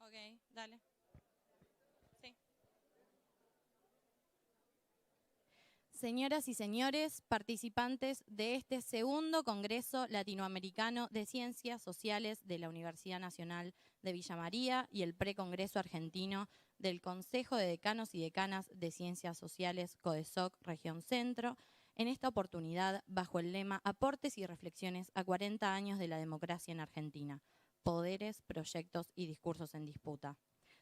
Ok, dale. Sí. Señoras y señores, participantes de este segundo Congreso Latinoamericano de Ciencias Sociales de la Universidad Nacional de Villa María y el Precongreso Argentino del Consejo de Decanos y Decanas de Ciencias Sociales CODESOC Región Centro, en esta oportunidad bajo el lema Aportes y reflexiones a 40 años de la democracia en Argentina, poderes, proyectos y discursos en disputa.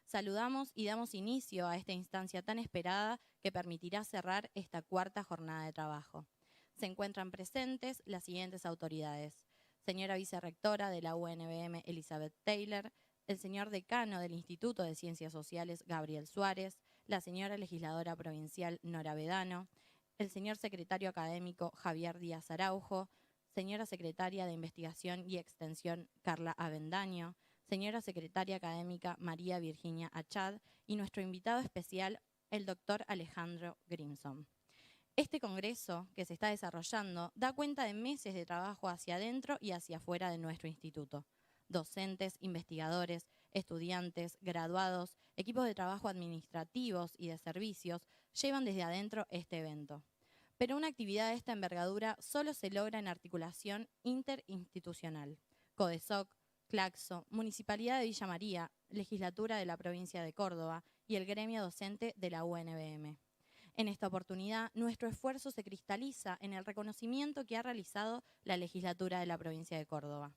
Saludamos y damos inicio a esta instancia tan esperada que permitirá cerrar esta cuarta jornada de trabajo. Se encuentran presentes las siguientes autoridades: señora vicerrectora de la UNBM, Elizabeth Taylor, el señor decano del Instituto de Ciencias Sociales, Gabriel Suárez, la señora legisladora provincial, Nora Bedano, el señor secretario académico, Javier Díaz Araujo, señora secretaria de Investigación y Extensión, Carla Avendaño, señora secretaria académica María Virginia Achad y nuestro invitado especial, el doctor Alejandro Grimson. Este congreso que se está desarrollando da cuenta de meses de trabajo hacia adentro y hacia afuera de nuestro instituto. Docentes, investigadores, estudiantes, graduados, equipos de trabajo administrativos y de servicios llevan desde adentro este evento. Pero una actividad de esta envergadura solo se logra en articulación interinstitucional. CODESOC, Claxo, Municipalidad de Villa María, Legislatura de la Provincia de Córdoba y el gremio docente de la UNBM. En esta oportunidad, nuestro esfuerzo se cristaliza en el reconocimiento que ha realizado la Legislatura de la Provincia de Córdoba.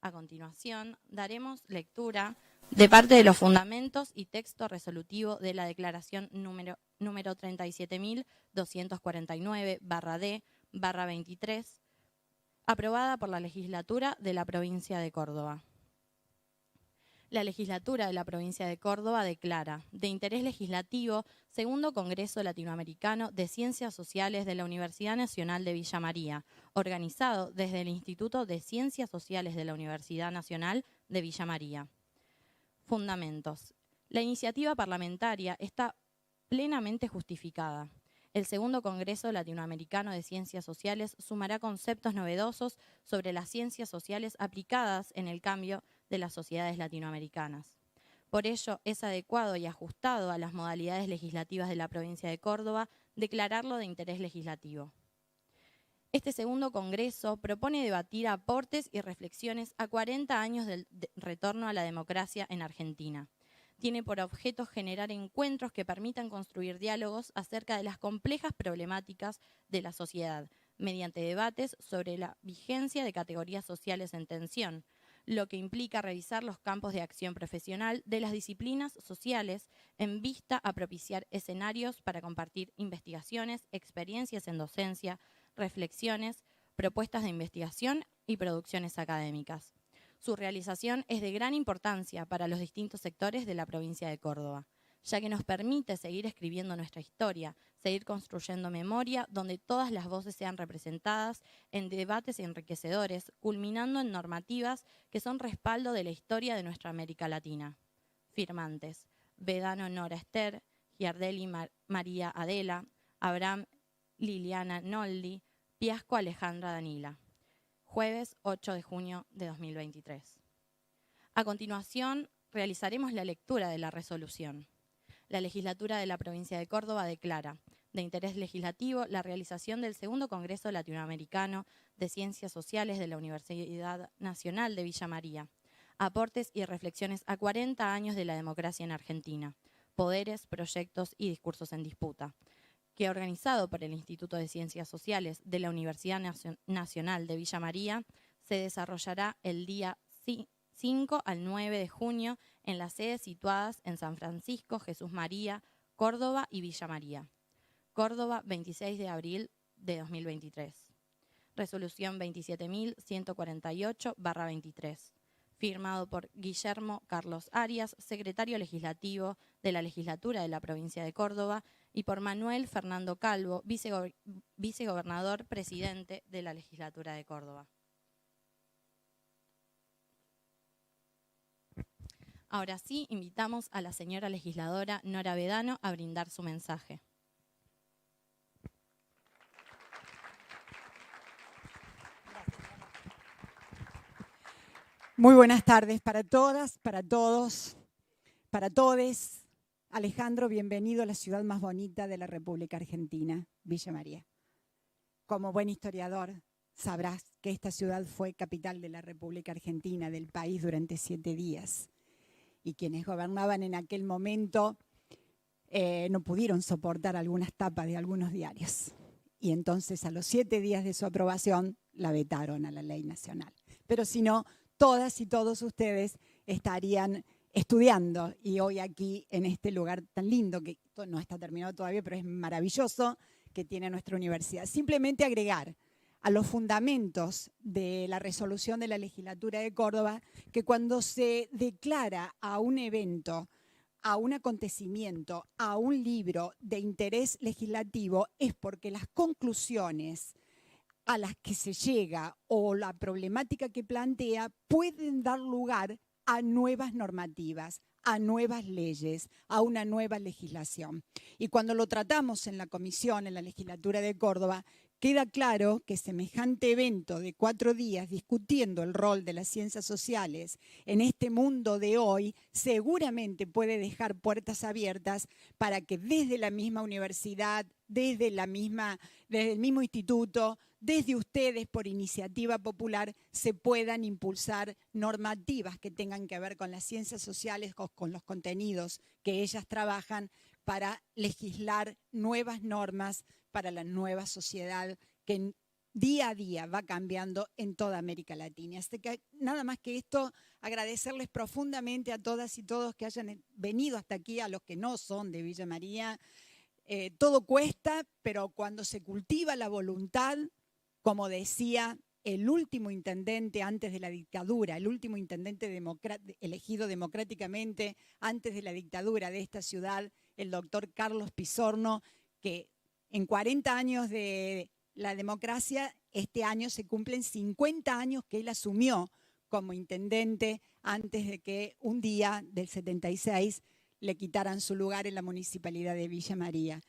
A continuación, daremos lectura de parte de los fundamentos y texto resolutivo de la Declaración número 37.249/D/23, aprobada por la Legislatura de la Provincia de Córdoba. La Legislatura de la Provincia de Córdoba declara de interés legislativo Segundo Congreso Latinoamericano de Ciencias Sociales de la Universidad Nacional de Villa María, organizado desde el Instituto de Ciencias Sociales de la Universidad Nacional de Villa María. Fundamentos. La iniciativa parlamentaria está plenamente justificada. El Segundo Congreso Latinoamericano de Ciencias Sociales sumará conceptos novedosos sobre las ciencias sociales aplicadas en el cambio de las sociedades latinoamericanas. Por ello, es adecuado y ajustado a las modalidades legislativas de la provincia de Córdoba declararlo de interés legislativo. Este segundo congreso propone debatir aportes y reflexiones a 40 años del retorno a la democracia en Argentina. Tiene por objeto generar encuentros que permitan construir diálogos acerca de las complejas problemáticas de la sociedad, mediante debates sobre la vigencia de categorías sociales en tensión, lo que implica revisar los campos de acción profesional de las disciplinas sociales en vista a propiciar escenarios para compartir investigaciones, experiencias en docencia, reflexiones, propuestas de investigación y producciones académicas. Su realización es de gran importancia para los distintos sectores de la provincia de Córdoba, ya que nos permite seguir escribiendo nuestra historia, seguir construyendo memoria donde todas las voces sean representadas en debates enriquecedores, culminando en normativas que son respaldo de la historia de nuestra América Latina. Firmantes: Bedano Nora Esther, Giardelli María Adela, Abraham Liliana Noldi, Piasco Alejandra Danila. Jueves 8 de junio de 2023. A continuación, realizaremos la lectura de la resolución. La Legislatura de la Provincia de Córdoba declara de interés legislativo la realización del Segundo Congreso Latinoamericano de Ciencias Sociales de la Universidad Nacional de Villa María. Aportes y reflexiones a 40 años de la democracia en Argentina. Poderes, proyectos y discursos en disputa, que organizado por el Instituto de Ciencias Sociales de la Universidad Nacional de Villa María, se desarrollará el día 5 al 9 de junio en las sedes situadas en San Francisco, Jesús María, Córdoba y Villa María. Córdoba, 26 de abril de 2023. Resolución 27.148/23. Firmado por Guillermo Carlos Arias, secretario legislativo de la Legislatura de la Provincia de Córdoba, y por Manuel Fernando Calvo, vicegobernador presidente de la Legislatura de Córdoba. Ahora sí, invitamos a la señora legisladora Nora Bedano a brindar su mensaje. Muy buenas tardes para todas, para todos. para todos. Alejandro, bienvenido a la ciudad más bonita de la República Argentina, Villa María. Como buen historiador, sabrás que esta ciudad fue capital de la República Argentina, del país, durante 7 días. Y quienes gobernaban en aquel momento no pudieron soportar algunas tapas de algunos diarios. Y entonces, a los 7 días de su aprobación, la vetaron a la ley nacional. Pero si no, todas y todos ustedes estarían estudiando, y hoy aquí en este lugar tan lindo, que no está terminado todavía, pero es maravilloso, que tiene nuestra universidad. Simplemente agregar a los fundamentos de la resolución de la legislatura de Córdoba que cuando se declara a un evento, a un acontecimiento, a un libro de interés legislativo, es porque las conclusiones a las que se llega o la problemática que plantea pueden dar lugar a nuevas normativas, a nuevas leyes, a una nueva legislación. Y cuando lo tratamos en la comisión, en la legislatura de Córdoba, queda claro que semejante evento de 4 días discutiendo el rol de las ciencias sociales en este mundo de hoy seguramente puede dejar puertas abiertas para que desde la misma universidad, desde el mismo instituto, desde ustedes por iniciativa popular se puedan impulsar normativas que tengan que ver con las ciencias sociales, con los contenidos que ellas trabajan para legislar nuevas normas para la nueva sociedad que día a día va cambiando en toda América Latina. Así que nada más que esto, agradecerles profundamente a todas y todos que hayan venido hasta aquí, a los que no son de Villa María. Todo cuesta, pero cuando se cultiva la voluntad, como decía el último intendente antes de la dictadura, el último intendente elegido democráticamente antes de la dictadura de esta ciudad, el doctor Carlos Pizorno, que en 40 años de la democracia, este año se cumplen 50 años que él asumió como intendente antes de que un día del 76 le quitaran su lugar en la municipalidad de Villa María.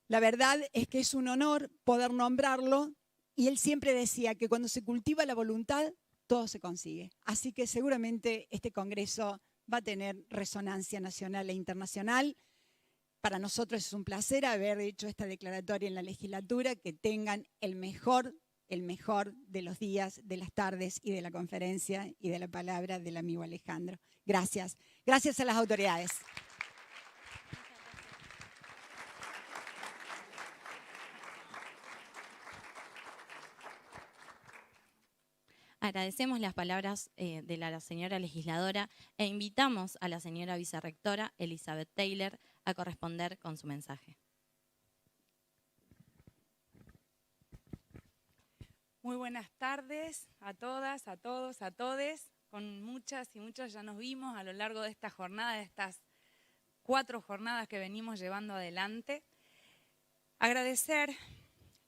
La verdad es que es un honor poder nombrarlo y él siempre decía que cuando se cultiva la voluntad, todo se consigue. Así que seguramente este congreso va a tener resonancia nacional e internacional. Para nosotros es un placer haber hecho esta declaratoria en la legislatura, que tengan el mejor de los días, de las tardes y de la conferencia y de la palabra del amigo Alejandro. Gracias. Gracias a las autoridades. Agradecemos las palabras de la señora legisladora e invitamos a la señora vicerrectora Elizabeth Taylor a corresponder con su mensaje. Muy buenas tardes a todas, a todos, a todes. Con muchas y muchos ya nos vimos a lo largo de esta jornada, de estas 4 jornadas que venimos llevando adelante. Agradecer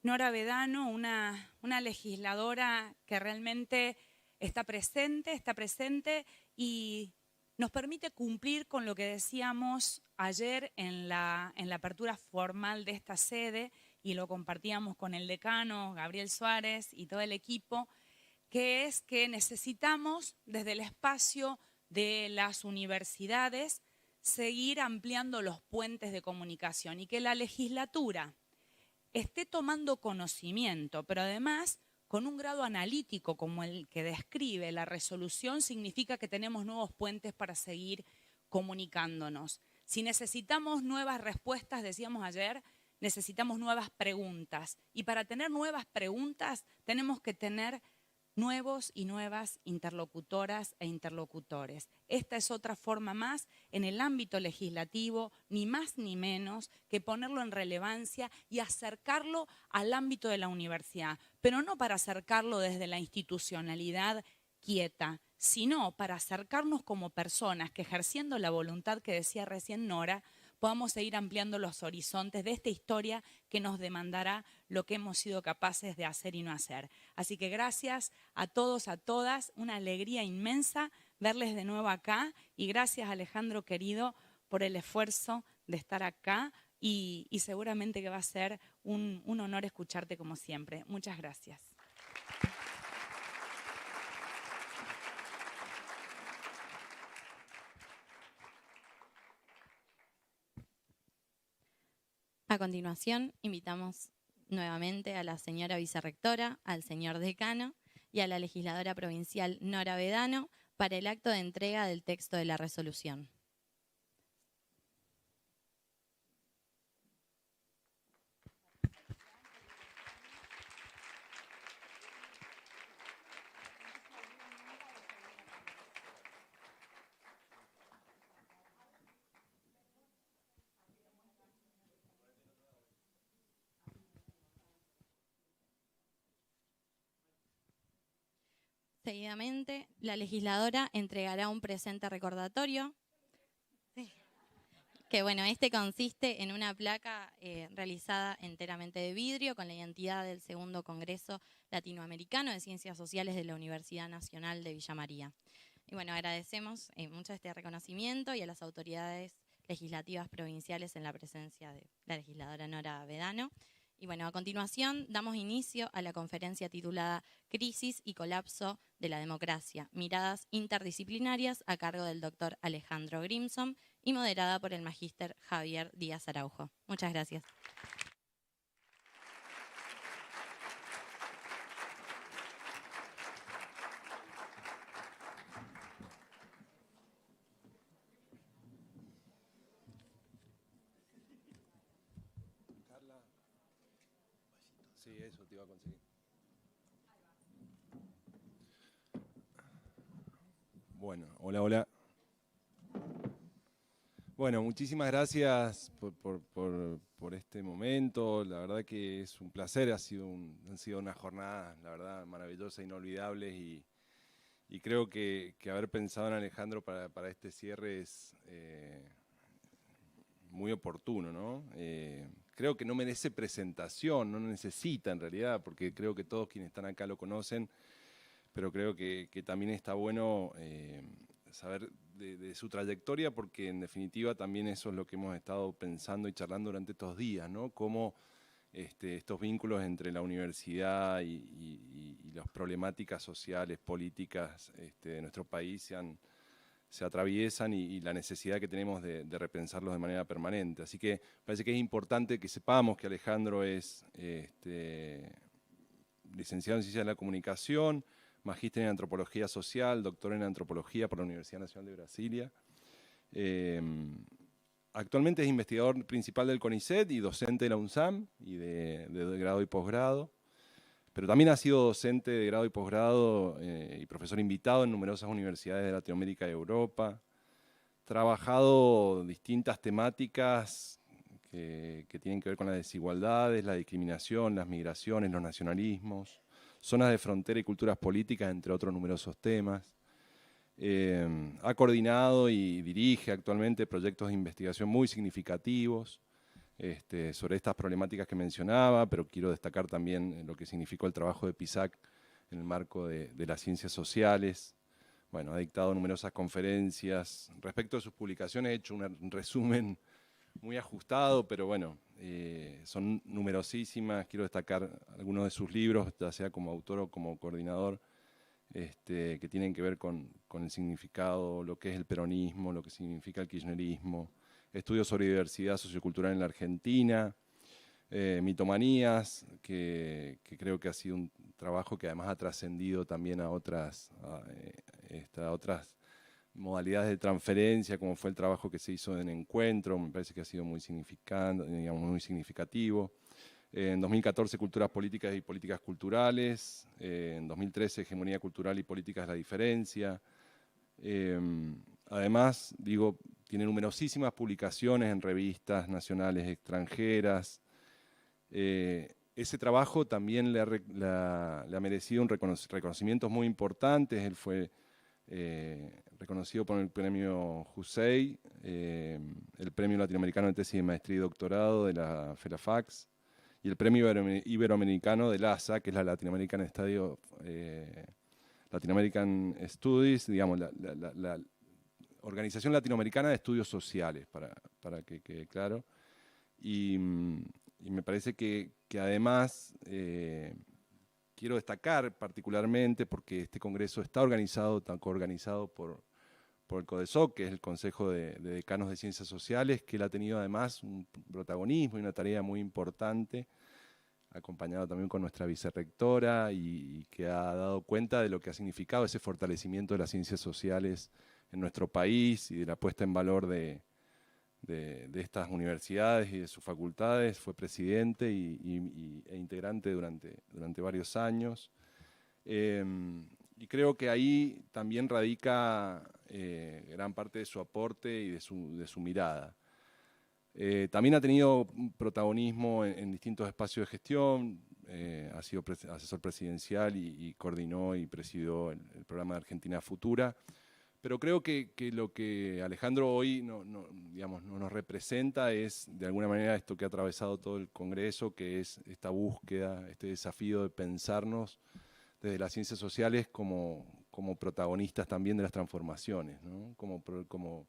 Nora Bedano, una legisladora que realmente está presente y nos permite cumplir con lo que decíamos ayer en la apertura formal de esta sede, y lo compartíamos con el decano Gabriel Suárez y todo el equipo, que es que necesitamos desde el espacio de las universidades seguir ampliando los puentes de comunicación y que la legislatura esté tomando conocimiento, pero además con un grado analítico como el que describe la resolución, significa que tenemos nuevos puentes para seguir comunicándonos. Si necesitamos nuevas respuestas, decíamos ayer, necesitamos nuevas preguntas. Y para tener nuevas preguntas tenemos que tener nuevos y nuevas interlocutoras e interlocutores. Esta es otra forma más en el ámbito legislativo, ni más ni menos que ponerlo en relevancia y acercarlo al ámbito de la universidad, pero no para acercarlo desde la institucionalidad quieta, sino para acercarnos como personas que, ejerciendo la voluntad que decía recién Nora, podamos seguir ampliando los horizontes de esta historia que nos demandará lo que hemos sido capaces de hacer y no hacer. Así que gracias a todos, a todas, una alegría inmensa verles de nuevo acá, y gracias, Alejandro querido, por el esfuerzo de estar acá, y seguramente que va a ser un honor escucharte como siempre. Muchas gracias. A continuación, invitamos nuevamente a la señora vicerrectora, al señor decano y a la legisladora provincial Nora Vedano para el acto de entrega del texto de la resolución. Seguidamente, la legisladora entregará un presente recordatorio, que bueno, este consiste en una placa realizada enteramente de vidrio con la identidad del Segundo Congreso Latinoamericano de Ciencias Sociales de la Universidad Nacional de Villa María. Y bueno, agradecemos mucho este reconocimiento y a las autoridades legislativas provinciales en la presencia de la legisladora Nora Vedano. Y bueno, a continuación damos inicio a la conferencia titulada Crisis y colapso de la democracia, miradas interdisciplinarias, a cargo del doctor Alejandro Grimson y moderada por el magíster Javier Díaz Araujo. Muchas gracias. Sí, eso te iba a conseguir. Bueno, hola. Bueno, muchísimas gracias por este momento. La verdad que es un placer, han sido unas jornadas, la verdad, maravillosas, inolvidables y creo que haber pensado en Alejandro para este cierre es muy oportuno, ¿no? Creo que no merece presentación, no necesita en realidad, porque creo que todos quienes están acá lo conocen, pero creo que también está bueno saber de su trayectoria, porque en definitiva también eso es lo que hemos estado pensando y charlando durante estos días, ¿no? Cómo estos vínculos entre la universidad y las problemáticas sociales, políticas de nuestro país se atraviesan y la necesidad que tenemos de repensarlos de manera permanente. Así que parece que es importante que sepamos que Alejandro es licenciado en Ciencias de la Comunicación, magíster en Antropología Social, doctor en Antropología por la Universidad Nacional de Brasilia. Actualmente es investigador principal del CONICET y docente de la UNSAM y de grado y posgrado. Pero también ha sido docente de grado y posgrado y profesor invitado en numerosas universidades de Latinoamérica y Europa. Trabajado distintas temáticas que tienen que ver con las desigualdades, la discriminación, las migraciones, los nacionalismos, zonas de frontera y culturas políticas, entre otros numerosos temas. Ha coordinado y dirige actualmente proyectos de investigación muy significativos sobre estas problemáticas que mencionaba, pero quiero destacar también lo que significó el trabajo de PISAC en el marco de las ciencias sociales. Bueno, ha dictado numerosas conferencias. Respecto a sus publicaciones he hecho un resumen muy ajustado, pero bueno, son numerosísimas. Quiero destacar algunos de sus libros, ya sea como autor o como coordinador, que tienen que ver con el significado, lo que es el peronismo, lo que significa el kirchnerismo, estudios sobre diversidad sociocultural en la Argentina, mitomanías, que creo que ha sido un trabajo que además ha trascendido también a otras modalidades de transferencia, como fue el trabajo que se hizo en Encuentro, me parece que ha sido muy significativo. En 2014, Culturas Políticas y Políticas Culturales. En 2013, Hegemonía Cultural y Políticas de la Diferencia. Además, tiene numerosísimas publicaciones en revistas nacionales, extranjeras. Ese trabajo también le ha merecido reconocimientos muy importantes. Él fue reconocido por el premio Jusey, el premio latinoamericano de tesis de maestría y doctorado de la FELAFAX y el premio iberoamericano de LASA, que es la Latinoamerican Studies, digamos, la Organización Latinoamericana de Estudios Sociales, para que quede claro. Y me parece que además quiero destacar particularmente porque este congreso está coorganizado por por el CODESOC, que es el Consejo de Decanos de Ciencias Sociales, que él ha tenido además un protagonismo y una tarea muy importante, acompañado también con nuestra vicerrectora, y que ha dado cuenta de lo que ha significado ese fortalecimiento de las ciencias sociales en nuestro país y de la puesta en valor de estas universidades y de sus facultades. Fue presidente e integrante durante varios años. Y creo que ahí también radica gran parte de su aporte y de su mirada. También ha tenido un protagonismo en distintos espacios de gestión, ha sido asesor presidencial y coordinó y presidió el programa de Argentina Futura. Pero creo que lo que Alejandro hoy digamos, no nos representa es de alguna manera esto que ha atravesado todo el Congreso, que es esta búsqueda, este desafío de pensarnos desde las ciencias sociales como protagonistas también de las transformaciones, ¿no? Como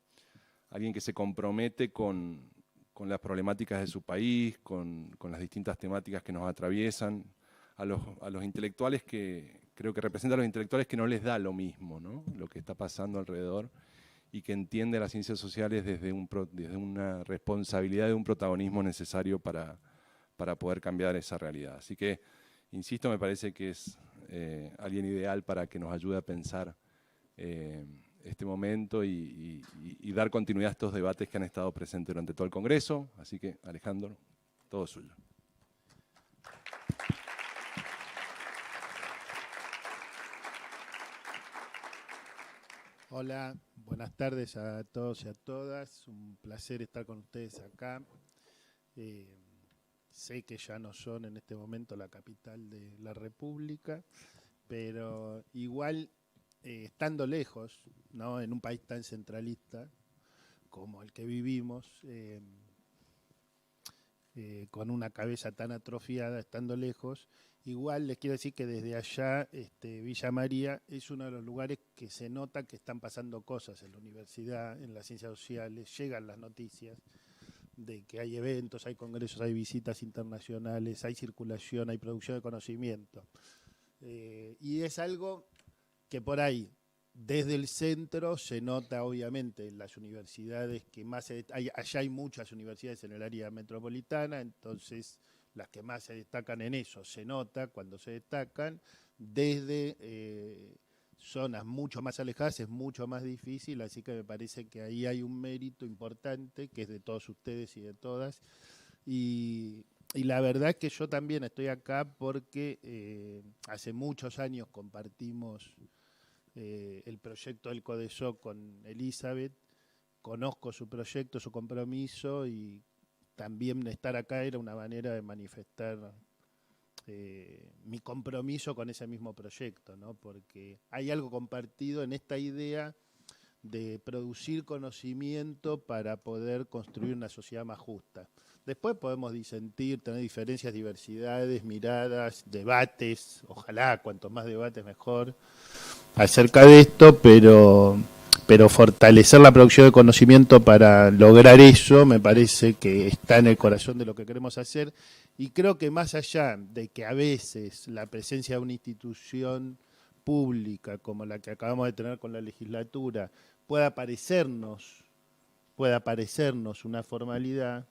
alguien que se compromete con las problemáticas de su país, con las distintas temáticas que nos atraviesan, a los intelectuales creo que representa a los intelectuales que no les da lo mismo, ¿no? Lo que está pasando alrededor, y que entiende las ciencias sociales desde una responsabilidad, de un protagonismo necesario para poder cambiar esa realidad. Así que, insisto, me parece que es alguien ideal para que nos ayude a pensar este momento y dar continuidad a estos debates que han estado presentes durante todo el Congreso. Así que, Alejandro, todo suyo. Hola, buenas tardes a todos y a todas. Un placer estar con ustedes acá. Sé que ya no son en este momento la capital de la República, pero igual, estando lejos, ¿no?, en un país tan centralista como el que vivimos, con una cabeza tan atrofiada, estando lejos, igual les quiero decir que desde allá, Villa María es uno de los lugares que se nota que están pasando cosas en la universidad, en las ciencias sociales, llegan las noticias de que hay eventos, hay congresos, hay visitas internacionales, hay circulación, hay producción de conocimiento. Y es algo que por ahí, desde el centro, se nota obviamente en las universidades que más allá hay muchas universidades en el área metropolitana, entonces las que más se destacan en eso, se nota cuando se destacan. Desde zonas mucho más alejadas es mucho más difícil, así que me parece que ahí hay un mérito importante, que es de todos ustedes y de todas. Y la verdad es que yo también estoy acá porque hace muchos años compartimos el proyecto del CODESOC con Elizabeth, conozco su proyecto, su compromiso, y también estar acá era una manera de manifestar mi compromiso con ese mismo proyecto, ¿no? Porque hay algo compartido en esta idea de producir conocimiento para poder construir una sociedad más justa. Después podemos disentir, tener diferencias, diversidades, miradas, debates, ojalá cuanto más debates mejor, acerca de esto, pero fortalecer la producción de conocimiento para lograr eso me parece que está en el corazón de lo que queremos hacer. Y creo que más allá de que a veces la presencia de una institución pública como la que acabamos de tener con la legislatura pueda parecernos una formalidad,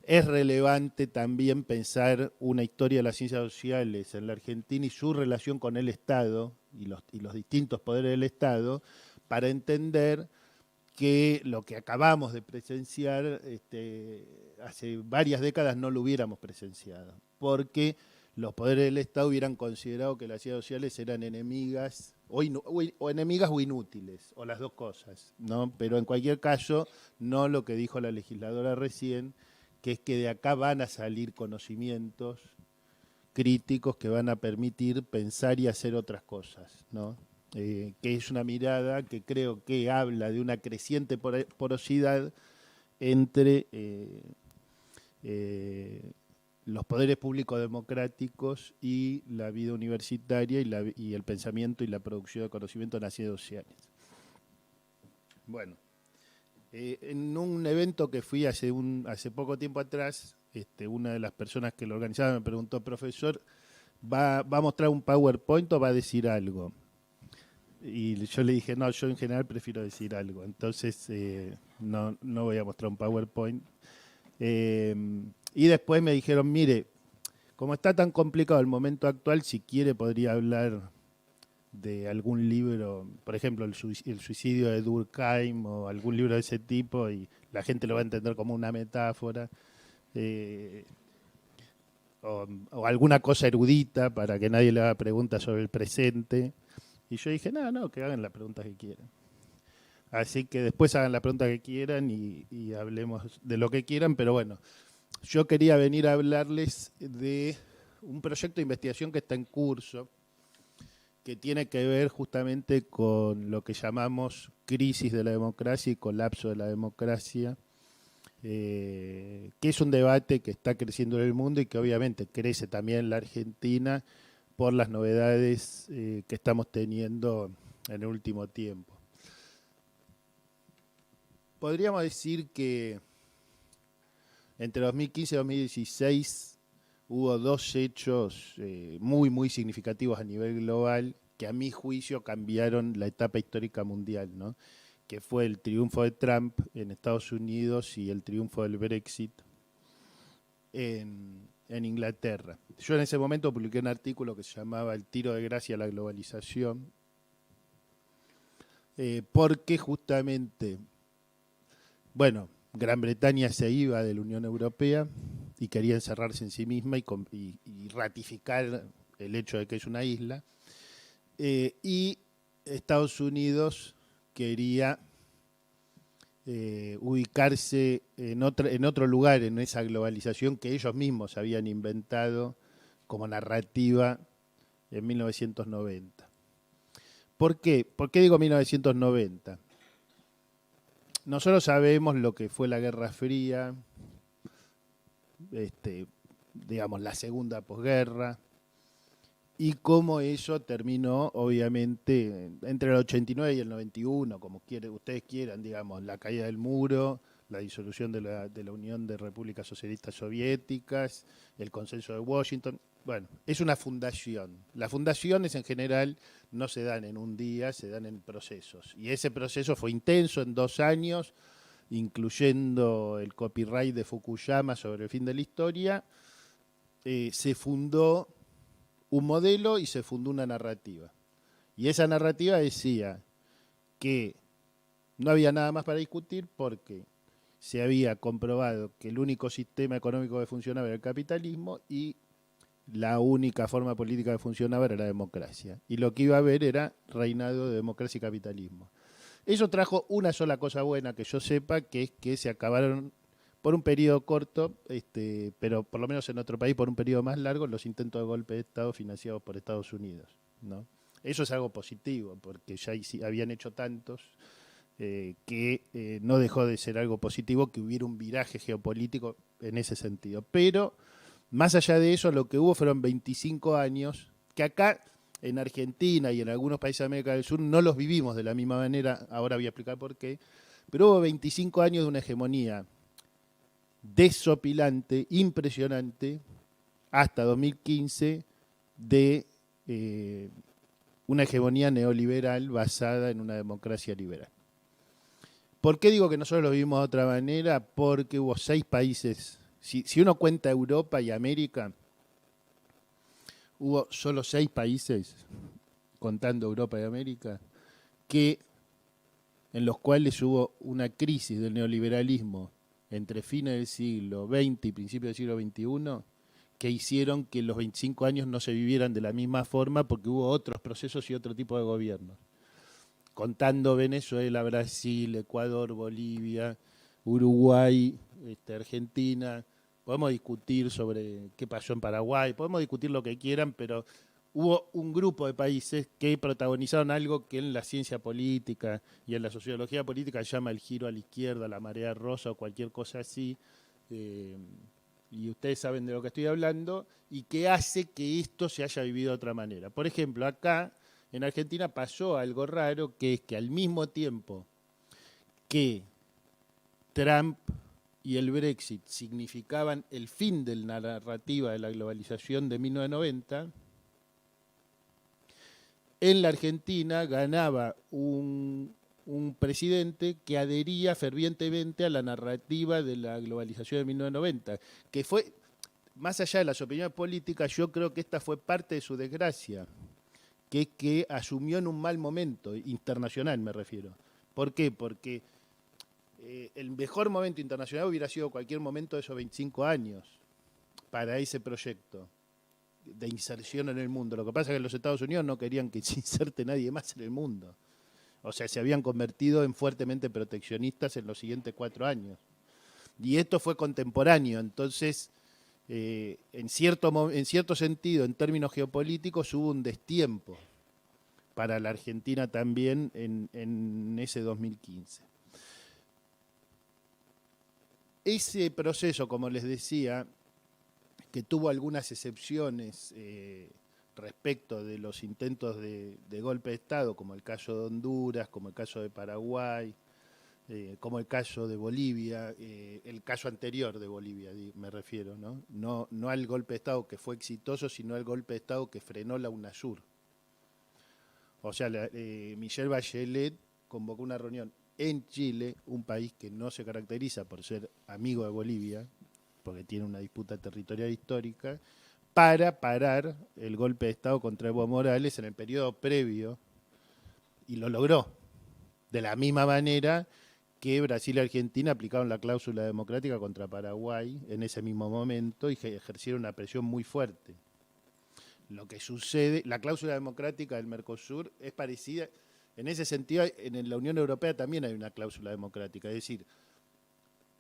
es relevante también pensar una historia de las ciencias sociales en la Argentina y su relación con el Estado y los distintos poderes del Estado, para entender que lo que acabamos de presenciar hace varias décadas no lo hubiéramos presenciado, porque los poderes del Estado hubieran considerado que las ciencias sociales eran enemigas o enemigas o inútiles, o las dos cosas, ¿no? Pero en cualquier caso, no lo que dijo la legisladora recién, que es que de acá van a salir conocimientos críticos que van a permitir pensar y hacer otras cosas, ¿no? Que es una mirada que creo que habla de una creciente porosidad entre los poderes públicos democráticos y la vida universitaria y el pensamiento y la producción de conocimiento en las ciencias sociales. Bueno, en un evento que fui hace poco tiempo atrás, una de las personas que lo organizaba me preguntó: profesor, ¿va a mostrar un PowerPoint o va a decir algo? Y yo le dije, no, yo en general prefiero decir algo. Entonces, no voy a mostrar un PowerPoint. Y después me dijeron, mire, como está tan complicado el momento actual, si quiere podría hablar de algún libro, por ejemplo, el suicidio de Durkheim o algún libro de ese tipo, y la gente lo va a entender como una metáfora. O alguna cosa erudita para que nadie le haga preguntas sobre el presente. Y yo dije, no, que hagan las preguntas que quieran. Así que después hagan la pregunta que quieran y hablemos de lo que quieran, pero bueno, yo quería venir a hablarles de un proyecto de investigación que está en curso, que tiene que ver justamente con lo que llamamos crisis de la democracia y colapso de la democracia, que es un debate que está creciendo en el mundo y que obviamente crece también en la Argentina por las novedades que estamos teniendo en el último tiempo. Podríamos decir que entre 2015 y 2016 hubo dos hechos muy significativos a nivel global que a mi juicio cambiaron la etapa histórica mundial, ¿no? Que fue el triunfo de Trump en Estados Unidos y el triunfo del Brexit en Inglaterra. Yo en ese momento publiqué un artículo que se llamaba El tiro de gracia a la globalización, porque justamente, bueno, Gran Bretaña se iba de la Unión Europea y quería encerrarse en sí misma y ratificar el hecho de que es una isla, y Estados Unidos quería ubicarse en otro lugar en esa globalización que ellos mismos habían inventado como narrativa en 1990. ¿Por qué? ¿Por qué digo 1990? Nosotros sabemos lo que fue la Guerra Fría, digamos la segunda posguerra, y cómo eso terminó, obviamente, entre el 89 y el 91, como ustedes quieran, digamos, la caída del muro, la disolución de la Unión de Repúblicas Socialistas Soviéticas, el consenso de Washington. Bueno, es una fundación. Las fundaciones en general no se dan en un día, se dan en procesos. Y ese proceso fue intenso en 2 años, incluyendo el copyright de Fukuyama sobre el fin de la historia. Se fundó un modelo y se fundó una narrativa. Y esa narrativa decía que no había nada más para discutir porque se había comprobado que el único sistema económico que funcionaba era el capitalismo y la única forma política que funcionaba era la democracia. Y lo que iba a haber era reinado de democracia y capitalismo. Eso trajo una sola cosa buena que yo sepa, que es que se acabaron por un periodo corto, pero por lo menos en otro país por un periodo más largo, los intentos de golpe de Estado financiados por Estados Unidos, ¿no? Eso es algo positivo, porque ya habían hecho tantos que no dejó de ser algo positivo que hubiera un viraje geopolítico en ese sentido. Pero más allá de eso, lo que hubo fueron 25 años, que acá en Argentina y en algunos países de América del Sur no los vivimos de la misma manera, ahora voy a explicar por qué, pero hubo 25 años de una hegemonía desopilante, impresionante, hasta 2015, de una hegemonía neoliberal basada en una democracia liberal. ¿Por qué digo que nosotros lo vivimos de otra manera? Porque hubo 6 países, si uno cuenta Europa y América, hubo solo 6 países, contando Europa y América, en los cuales hubo una crisis del neoliberalismo entre fines del siglo XX y principios del siglo XXI, que hicieron que los 25 años no se vivieran de la misma forma porque hubo otros procesos y otro tipo de gobiernos. Contando Venezuela, Brasil, Ecuador, Bolivia, Uruguay, Argentina. Podemos discutir sobre qué pasó en Paraguay, podemos discutir lo que quieran, pero hubo un grupo de países que protagonizaron algo que en la ciencia política y en la sociología política se llama el giro a la izquierda, la marea rosa o cualquier cosa así, y ustedes saben de lo que estoy hablando, y que hace que esto se haya vivido de otra manera. Por ejemplo, acá en Argentina pasó algo raro, que es que al mismo tiempo que Trump y el Brexit significaban el fin de la narrativa de la globalización de 1990, en la Argentina ganaba un presidente que adhería fervientemente a la narrativa de la globalización de 1990, que fue, más allá de las opiniones políticas, yo creo que esta fue parte de su desgracia, que es que asumió en un mal momento, internacional me refiero. ¿Por qué? Porque el mejor momento internacional hubiera sido cualquier momento de esos 25 años para ese proyecto de inserción en el mundo. Lo que pasa es que los Estados Unidos no querían que se inserte nadie más en el mundo. O sea, se habían convertido en fuertemente proteccionistas en los siguientes 4 años. Y esto fue contemporáneo, entonces, en cierto sentido, en términos geopolíticos, hubo un destiempo para la Argentina también en ese 2015. Ese proceso, como les decía, que tuvo algunas excepciones respecto de los intentos de golpe de Estado, como el caso de Honduras, como el caso de Paraguay, como el caso de Bolivia, el caso anterior de Bolivia, me refiero, ¿no? No al golpe de Estado que fue exitoso, sino al golpe de Estado que frenó la UNASUR. O sea, Michelle Bachelet convocó una reunión en Chile, un país que no se caracteriza por ser amigo de Bolivia, porque tiene una disputa territorial histórica, para parar el golpe de Estado contra Evo Morales en el periodo previo, y lo logró. De la misma manera que Brasil y Argentina aplicaron la cláusula democrática contra Paraguay en ese mismo momento y ejercieron una presión muy fuerte. Lo que sucede, la cláusula democrática del Mercosur es parecida, en ese sentido, en la Unión Europea también hay una cláusula democrática, es decir,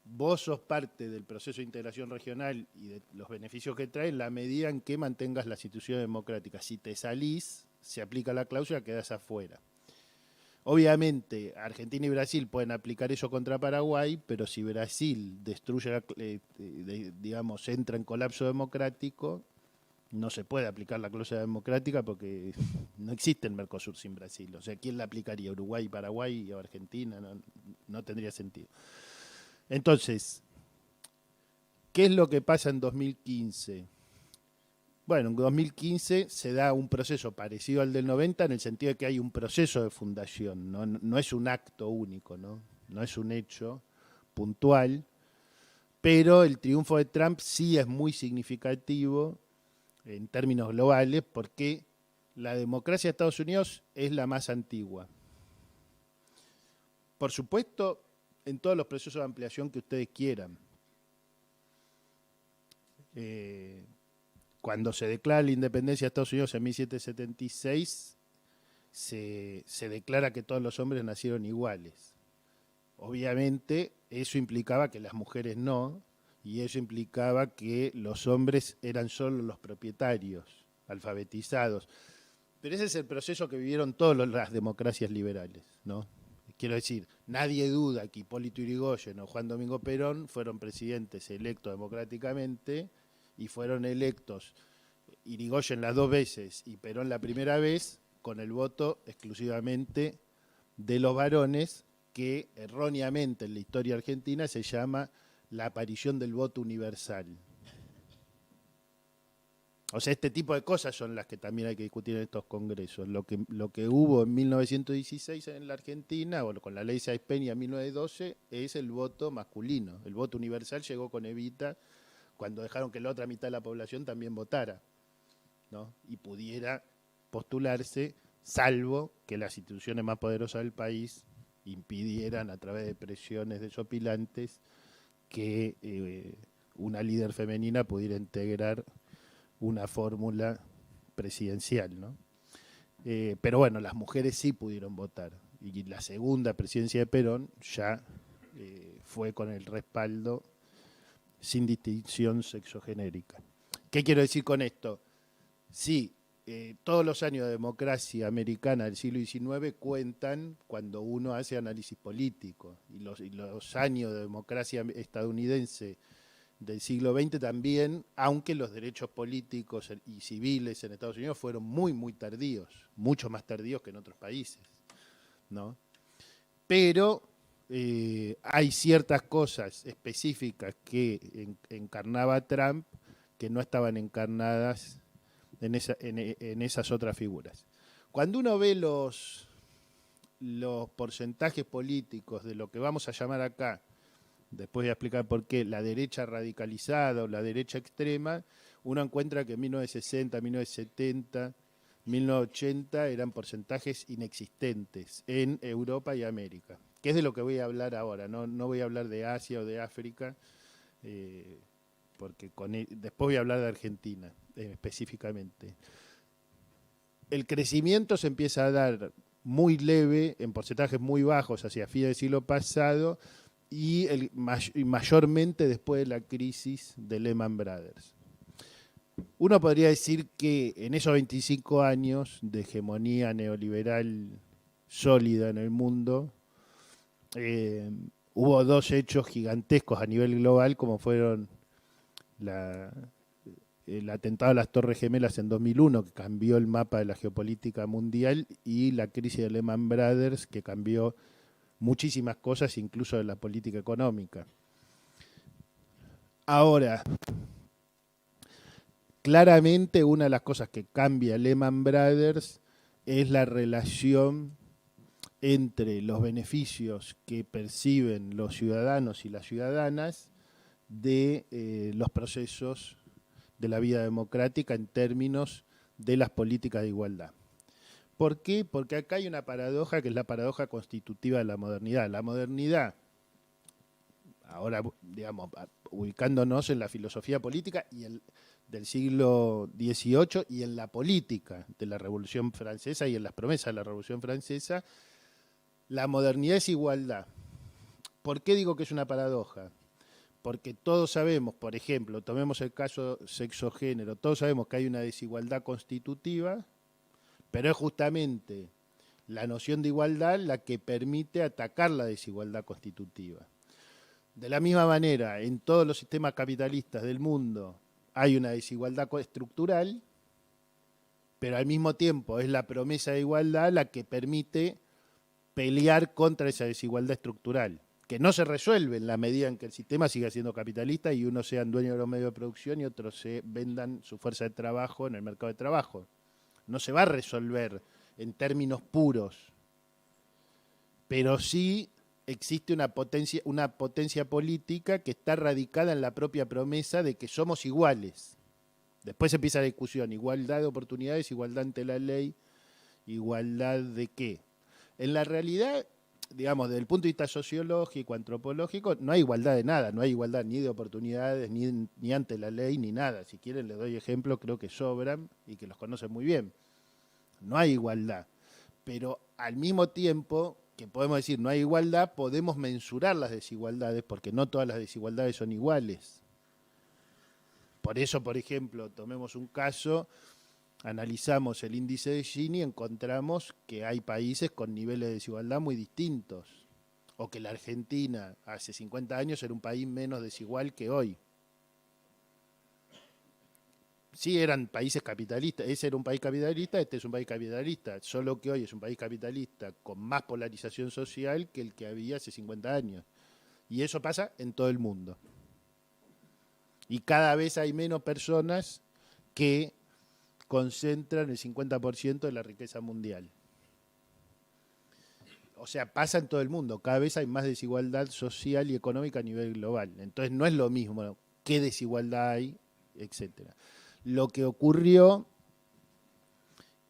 vos sos parte del proceso de integración regional y de los beneficios que trae en la medida en que mantengas las instituciones democráticas. Si te salís, se aplica la cláusula, quedás afuera. Obviamente, Argentina y Brasil pueden aplicar eso contra Paraguay, pero si Brasil destruye, digamos, entra en colapso democrático, no se puede aplicar la cláusula democrática porque no existe el Mercosur sin Brasil. O sea, ¿quién la aplicaría? ¿Uruguay, Paraguay o Argentina? No tendría sentido. Entonces, ¿qué es lo que pasa en 2015? Bueno, en 2015 se da un proceso parecido al del 90 en el sentido de que hay un proceso de fundación, no es un acto único, no es un hecho puntual, pero el triunfo de Trump sí es muy significativo en términos globales porque la democracia de Estados Unidos es la más antigua. Por supuesto, en todos los procesos de ampliación que ustedes quieran. Cuando se declara la independencia de Estados Unidos en 1776, se declara que todos los hombres nacieron iguales. Obviamente, eso implicaba que las mujeres no, y eso implicaba que los hombres eran solo los propietarios, alfabetizados. Pero ese es el proceso que vivieron todas las democracias liberales, ¿no? Quiero decir, nadie duda que Hipólito Yrigoyen o Juan Domingo Perón fueron presidentes electos democráticamente y fueron electos Yrigoyen las 2 veces y Perón la primera vez con el voto exclusivamente de los varones, que erróneamente en la historia argentina se llama la aparición del voto universal. O sea, este tipo de cosas son las que también hay que discutir en estos congresos. Lo que hubo en 1916 en la Argentina, o con la ley Sáenz-Peña en 1912, es el voto masculino. El voto universal llegó con Evita cuando dejaron que la otra mitad de la población también votara, ¿no? Y pudiera postularse, salvo que las instituciones más poderosas del país impidieran a través de presiones desopilantes que una líder femenina pudiera integrar una fórmula presidencial, ¿no? Pero bueno, las mujeres sí pudieron votar. Y la segunda presidencia de Perón ya fue con el respaldo sin distinción sexogenérica. ¿Qué quiero decir con esto? Sí, todos los años de democracia americana del siglo XIX cuentan cuando uno hace análisis político. Y los años de democracia estadounidense del siglo XX también, aunque los derechos políticos y civiles en Estados Unidos fueron muy, muy tardíos, mucho más tardíos que en otros países, ¿no? Pero hay ciertas cosas específicas que encarnaba Trump que no estaban encarnadas en esas otras figuras. Cuando uno ve los porcentajes políticos de lo que vamos a llamar acá, después voy a explicar por qué, la derecha radicalizada o la derecha extrema, uno encuentra que en 1960, 1970, 1980 eran porcentajes inexistentes en Europa y América, que es de lo que voy a hablar ahora, no voy a hablar de Asia o de África, porque después voy a hablar de Argentina específicamente. El crecimiento se empieza a dar muy leve, en porcentajes muy bajos hacia fines del siglo pasado y mayormente después de la crisis de Lehman Brothers. Uno podría decir que en esos 25 años de hegemonía neoliberal sólida en el mundo, hubo dos hechos gigantescos a nivel global, como fueron el atentado a las Torres Gemelas en 2001, que cambió el mapa de la geopolítica mundial, y la crisis de Lehman Brothers, que cambió muchísimas cosas, incluso de la política económica. Ahora, claramente una de las cosas que cambia Lehman Brothers es la relación entre los beneficios que perciben los ciudadanos y las ciudadanas de los procesos de la vida democrática en términos de las políticas de igualdad. ¿Por qué? Porque acá hay una paradoja que es la paradoja constitutiva de la modernidad. La modernidad, ahora digamos, ubicándonos en la filosofía política del siglo XVIII y en la política de la Revolución Francesa y en las promesas de la Revolución Francesa, la modernidad es igualdad. ¿Por qué digo que es una paradoja? Porque todos sabemos, por ejemplo, tomemos el caso sexo-género, todos sabemos que hay una desigualdad constitutiva, pero es justamente la noción de igualdad la que permite atacar la desigualdad constitutiva. De la misma manera, en todos los sistemas capitalistas del mundo hay una desigualdad estructural, pero al mismo tiempo es la promesa de igualdad la que permite pelear contra esa desigualdad estructural, que no se resuelve en la medida en que el sistema siga siendo capitalista y unos sean dueños de los medios de producción y otros se vendan su fuerza de trabajo en el mercado de trabajo. No se va a resolver en términos puros, pero sí existe una potencia política que está radicada en la propia promesa de que somos iguales. Después empieza la discusión, igualdad de oportunidades, igualdad ante la ley, igualdad de qué. En la realidad, digamos, desde el punto de vista sociológico, antropológico, no hay igualdad de nada, no hay igualdad ni de oportunidades, ni ante la ley, ni nada. Si quieren les doy ejemplos, creo que sobran y que los conocen muy bien. No hay igualdad, pero al mismo tiempo que podemos decir no hay igualdad, podemos mensurar las desigualdades, porque no todas las desigualdades son iguales. Por eso, por ejemplo, tomemos un caso, analizamos el índice de Gini y encontramos que hay países con niveles de desigualdad muy distintos, o que la Argentina hace 50 años era un país menos desigual que hoy. Sí, eran países capitalistas, ese era un país capitalista, este es un país capitalista, solo que hoy es un país capitalista con más polarización social que el que había hace 50 años. Y eso pasa en todo el mundo. Y cada vez hay menos personas que concentran el 50% de la riqueza mundial. O sea, pasa en todo el mundo, cada vez hay más desigualdad social y económica a nivel global. Entonces no es lo mismo qué desigualdad hay, etcétera. Lo que ocurrió,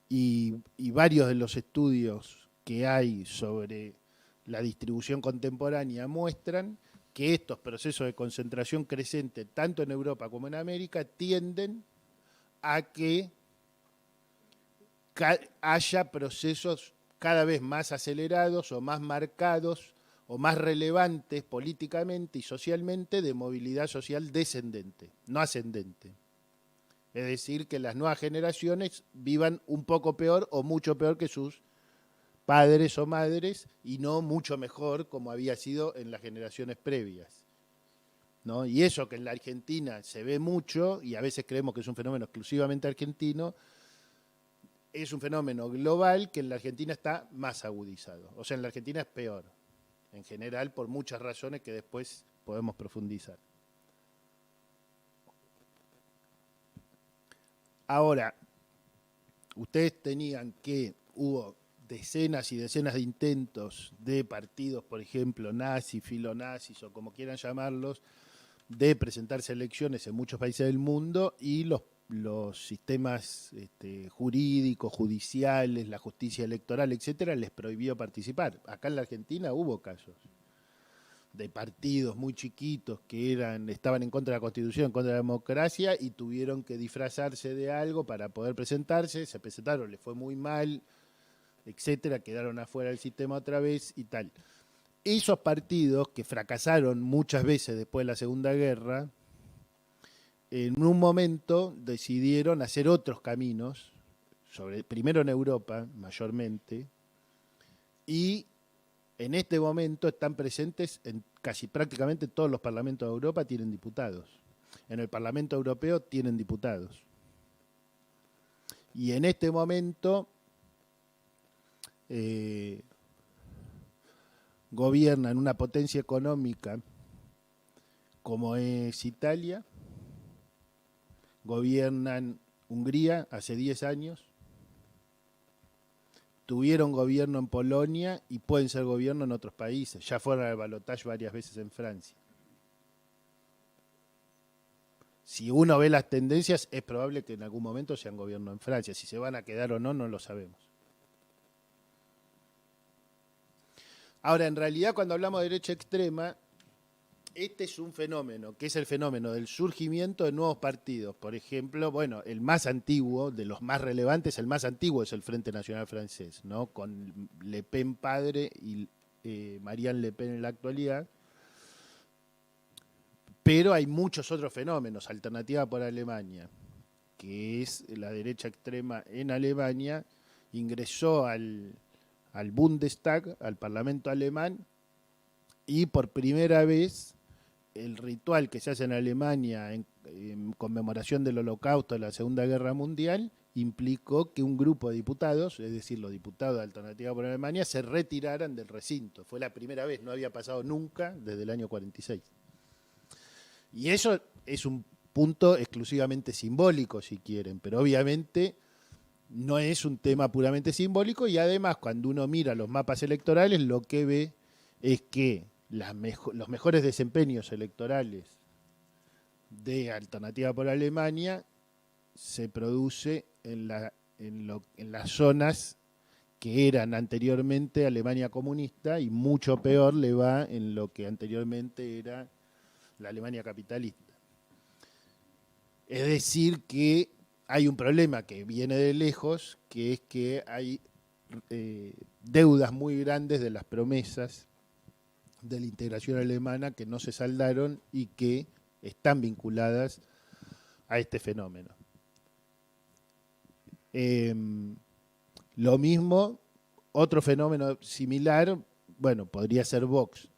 y varios de los estudios que hay sobre la distribución contemporánea muestran que estos procesos de concentración creciente, tanto en Europa como en América, tienden a que haya procesos cada vez más acelerados o más marcados o más relevantes políticamente y socialmente de movilidad social descendente, no ascendente. Es decir, que las nuevas generaciones vivan un poco peor o mucho peor que sus padres o madres y no mucho mejor como había sido en las generaciones previas, ¿no? Y eso que en la Argentina se ve mucho y a veces creemos que es un fenómeno exclusivamente argentino, es un fenómeno global que en la Argentina está más agudizado. O sea, en la Argentina es peor, en general, por muchas razones que después podemos profundizar. Ahora, ustedes tenían que hubo decenas y decenas de intentos de partidos, por ejemplo, nazis, filonazis o como quieran llamarlos, de presentarse a elecciones en muchos países del mundo y los sistemas jurídicos, judiciales, la justicia electoral, etcétera, les prohibió participar. Acá en la Argentina hubo casos de partidos muy chiquitos que estaban en contra de la Constitución, en contra de la democracia y tuvieron que disfrazarse de algo para poder presentarse, se presentaron, les fue muy mal, etcétera, quedaron afuera del sistema otra vez y tal. Esos partidos que fracasaron muchas veces después de la Segunda Guerra, en un momento decidieron hacer otros caminos, primero en Europa mayormente, y en este momento están presentes en casi prácticamente todos los parlamentos de Europa, tienen diputados. En el Parlamento Europeo tienen diputados. Y en este momento gobiernan una potencia económica como es Italia, gobiernan Hungría hace 10 años, tuvieron gobierno en Polonia y pueden ser gobierno en otros países. Ya fueron al balotaje varias veces en Francia. Si uno ve las tendencias, es probable que en algún momento sean gobierno en Francia. Si se van a quedar o no, no lo sabemos. Ahora, en realidad, cuando hablamos de derecha extrema, este es un fenómeno, que es el fenómeno del surgimiento de nuevos partidos. Por ejemplo, bueno, el más antiguo, de los más relevantes, el más antiguo es el Frente Nacional Francés, ¿no? Con Le Pen padre y Marianne Le Pen en la actualidad. Pero hay muchos otros fenómenos. Alternativa por Alemania, que es la derecha extrema en Alemania, ingresó al Bundestag, al Parlamento alemán, y por primera vez el ritual que se hace en Alemania en conmemoración del Holocausto de la Segunda Guerra Mundial implicó que un grupo de diputados, es decir, los diputados de Alternativa por Alemania, se retiraran del recinto. Fue la primera vez, no había pasado nunca desde el año 46. Y eso es un punto exclusivamente simbólico, si quieren, pero obviamente no es un tema puramente simbólico y además cuando uno mira los mapas electorales lo que ve es que los mejores desempeños electorales de Alternativa por Alemania se produce en las zonas que eran anteriormente Alemania comunista y mucho peor le va en lo que anteriormente era la Alemania capitalista. Es decir que hay un problema que viene de lejos, que es que hay deudas muy grandes de las promesas de la integración alemana que no se saldaron y que están vinculadas a este fenómeno. Lo mismo, otro fenómeno similar, bueno, podría ser Vox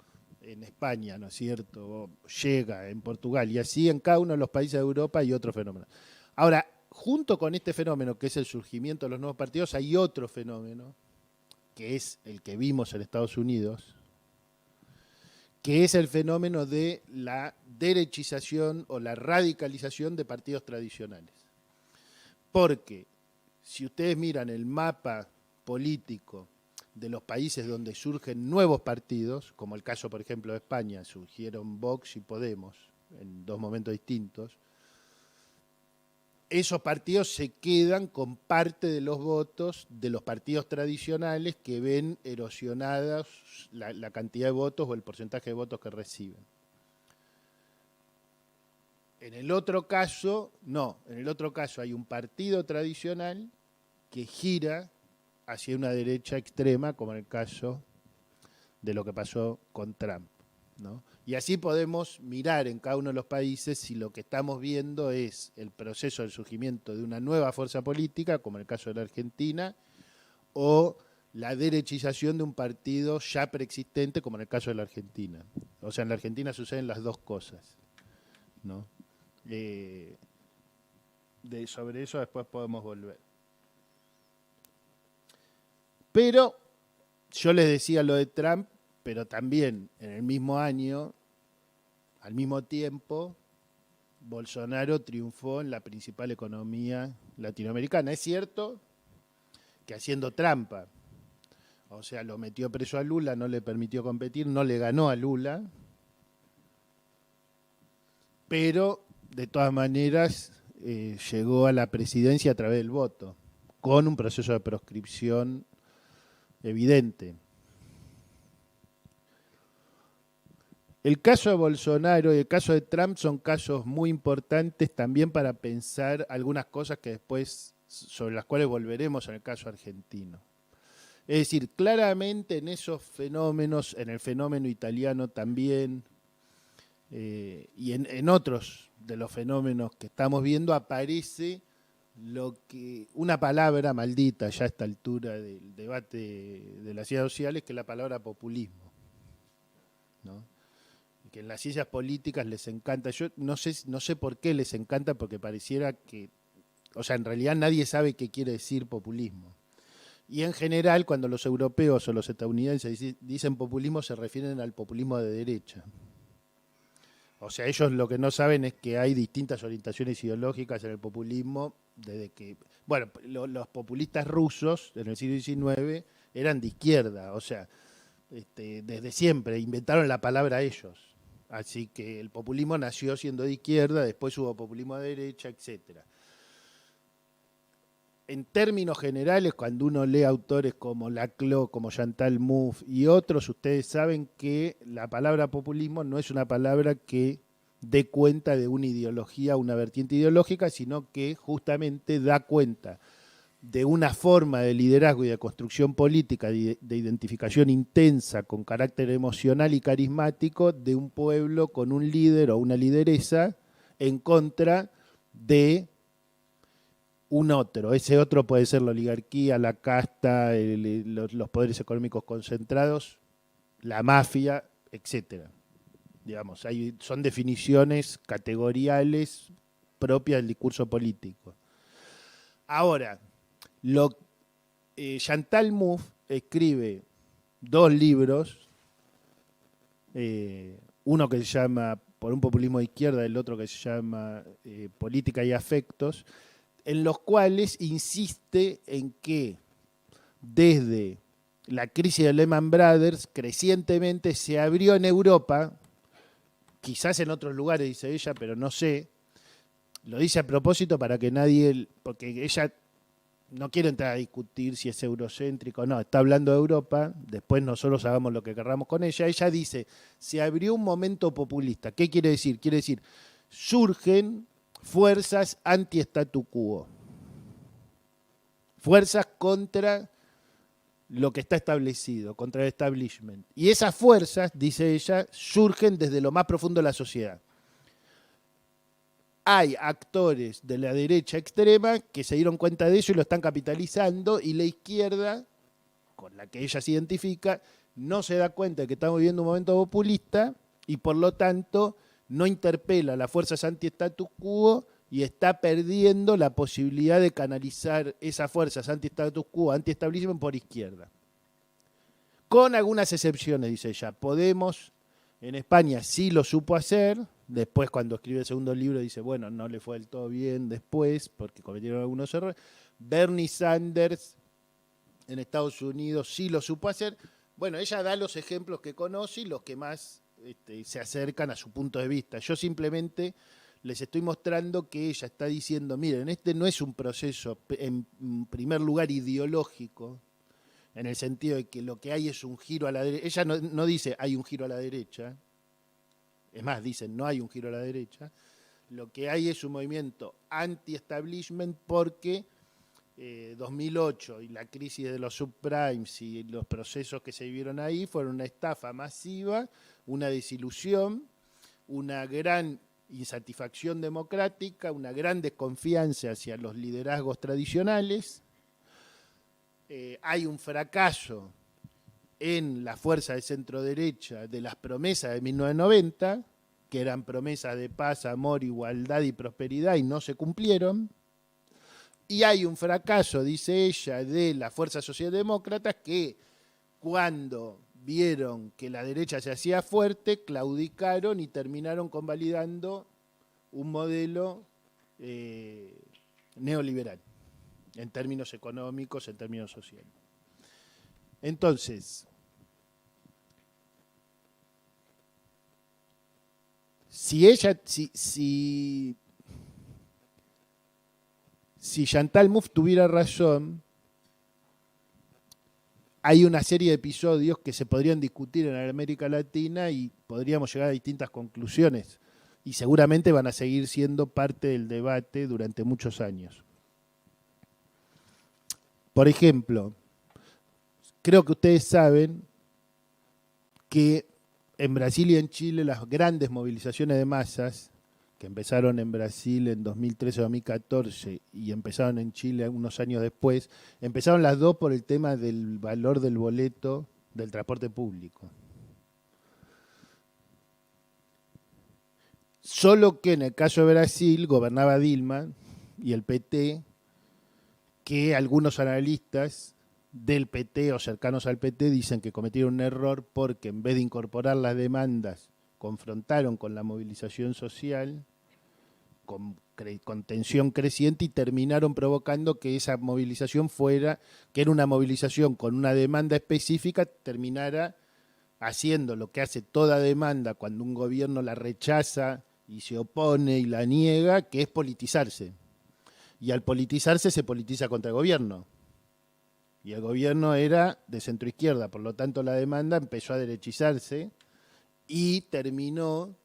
en España, ¿no es cierto? Llega en Portugal y así en cada uno de los países de Europa hay otro fenómeno. Ahora, junto con este fenómeno que es el surgimiento de los nuevos partidos, hay otro fenómeno, que es el que vimos en Estados Unidos, que es el fenómeno de la derechización o la radicalización de partidos tradicionales. Porque si ustedes miran el mapa político de los países donde surgen nuevos partidos, como el caso, por ejemplo, de España, surgieron Vox y Podemos en dos momentos distintos, esos partidos se quedan con parte de los votos de los partidos tradicionales que ven erosionadas la cantidad de votos o el porcentaje de votos que reciben. En el otro caso, no. En el otro caso hay un partido tradicional que gira hacia una derecha extrema, como en el caso de lo que pasó con Trump, ¿no? Y así podemos mirar en cada uno de los países si lo que estamos viendo es el proceso del surgimiento de una nueva fuerza política, como en el caso de la Argentina, o la derechización de un partido ya preexistente, como en el caso de la Argentina. O sea, en la Argentina suceden las dos cosas, ¿no? Sobre eso después podemos volver. Pero yo les decía lo de Trump, pero también en el mismo año, al mismo tiempo, Bolsonaro triunfó en la principal economía latinoamericana. Es cierto que haciendo trampa. O sea, lo metió preso a Lula, no le permitió competir, no le ganó a Lula, pero de todas maneras llegó a la presidencia a través del voto, con un proceso de proscripción evidente. El caso de Bolsonaro y el caso de Trump son casos muy importantes también para pensar algunas cosas que después, sobre las cuales volveremos en el caso argentino. Es decir, claramente en esos fenómenos, en el fenómeno italiano también, y en otros de los fenómenos que estamos viendo, aparece una palabra maldita ya a esta altura del debate de las ciencias sociales, que es la palabra populismo, ¿no? Que en las ciencias políticas les encanta. Yo no sé por qué les encanta, porque pareciera que, o sea, en realidad nadie sabe qué quiere decir populismo. Y en general, cuando los europeos o los estadounidenses dicen populismo, se refieren al populismo de derecha. O sea, ellos lo que no saben es que hay distintas orientaciones ideológicas en el populismo, desde que, bueno, los populistas rusos en el siglo XIX eran de izquierda, o sea, desde siempre inventaron la palabra ellos. Así que el populismo nació siendo de izquierda, después hubo populismo de derecha, etcétera. En términos generales, cuando uno lee autores como Laclau, como Chantal Mouffe y otros, ustedes saben que la palabra populismo no es una palabra que dé cuenta de una ideología, una vertiente ideológica, sino que justamente da cuenta de una forma de liderazgo y de construcción política, de identificación intensa con carácter emocional y carismático de un pueblo con un líder o una lideresa en contra de un otro. Ese otro puede ser la oligarquía, la casta, los poderes económicos concentrados, la mafia, etcétera. Digamos, son definiciones categoriales propias del discurso político. Ahora, Chantal Mouffe escribe 2 libros, uno que se llama Por un populismo de izquierda, el otro que se llama Política y afectos, en los cuales insiste en que desde la crisis de Lehman Brothers crecientemente se abrió en Europa, quizás en otros lugares, dice ella, pero no sé, lo dice a propósito para que nadie, porque ella no quiere entrar a discutir si es eurocéntrico o no, está hablando de Europa, después nosotros hagamos lo que querramos con ella. Ella dice, se abrió un momento populista. ¿Qué quiere decir? Quiere decir, surgen fuerzas anti-statu quo, fuerzas contra lo que está establecido, contra el establishment. Y esas fuerzas, dice ella, surgen desde lo más profundo de la sociedad. Hay actores de la derecha extrema que se dieron cuenta de eso y lo están capitalizando, y la izquierda, con la que ella se identifica, no se da cuenta de que estamos viviendo un momento populista y por lo tanto no interpela a las fuerzas anti-status quo y está perdiendo la posibilidad de canalizar esas fuerzas anti-status quo, anti-establishment por izquierda. Con algunas excepciones, dice ella. Podemos, en España, sí lo supo hacer. Después, cuando escribe el segundo libro, dice, bueno, no le fue del todo bien después, porque cometieron algunos errores. Bernie Sanders, en Estados Unidos, sí lo supo hacer. Bueno, ella da los ejemplos que conoce y los que más se acercan a su punto de vista. Yo simplemente les estoy mostrando que ella está diciendo, miren, este no es un proceso, en primer lugar, ideológico, en el sentido de que lo que hay es un giro a la derecha. Ella no dice, hay un giro a la derecha. Es más, dicen, no hay un giro a la derecha. Lo que hay es un movimiento anti-establishment porque 2008 y la crisis de los subprimes y los procesos que se vivieron ahí fueron una estafa masiva, una desilusión, una gran insatisfacción democrática, una gran desconfianza hacia los liderazgos tradicionales. Hay un fracaso en la fuerza de centro-derecha de las promesas de 1990, que eran promesas de paz, amor, igualdad y prosperidad, y no se cumplieron. Y hay un fracaso, dice ella, de las fuerzas socialdemócratas que cuando vieron que la derecha se hacía fuerte, claudicaron y terminaron convalidando un modelo neoliberal. en términos económicos, en términos sociales. Entonces, si Chantal Mouffe tuviera razón, hay una serie de episodios que se podrían discutir en América Latina y podríamos llegar a distintas conclusiones. Y seguramente van a seguir siendo parte del debate durante muchos años. Por ejemplo, creo que ustedes saben que en Brasil y en Chile las grandes movilizaciones de masas, que empezaron en Brasil en 2013-2014 y empezaron en Chile unos años después, empezaron las dos por el tema del valor del boleto del transporte público. Solo que en el caso de Brasil gobernaba Dilma y el PT, que algunos analistas del PT o cercanos al PT dicen que cometieron un error porque en vez de incorporar las demandas, confrontaron con la movilización social, con tensión creciente y terminaron provocando que esa movilización fuera, que era una movilización con una demanda específica, terminara haciendo lo que hace toda demanda cuando un gobierno la rechaza y se opone y la niega, que es politizarse. Y al politizarse se politiza contra el gobierno. Y el gobierno era de centroizquierda, por lo tanto la demanda empezó a derechizarse y terminó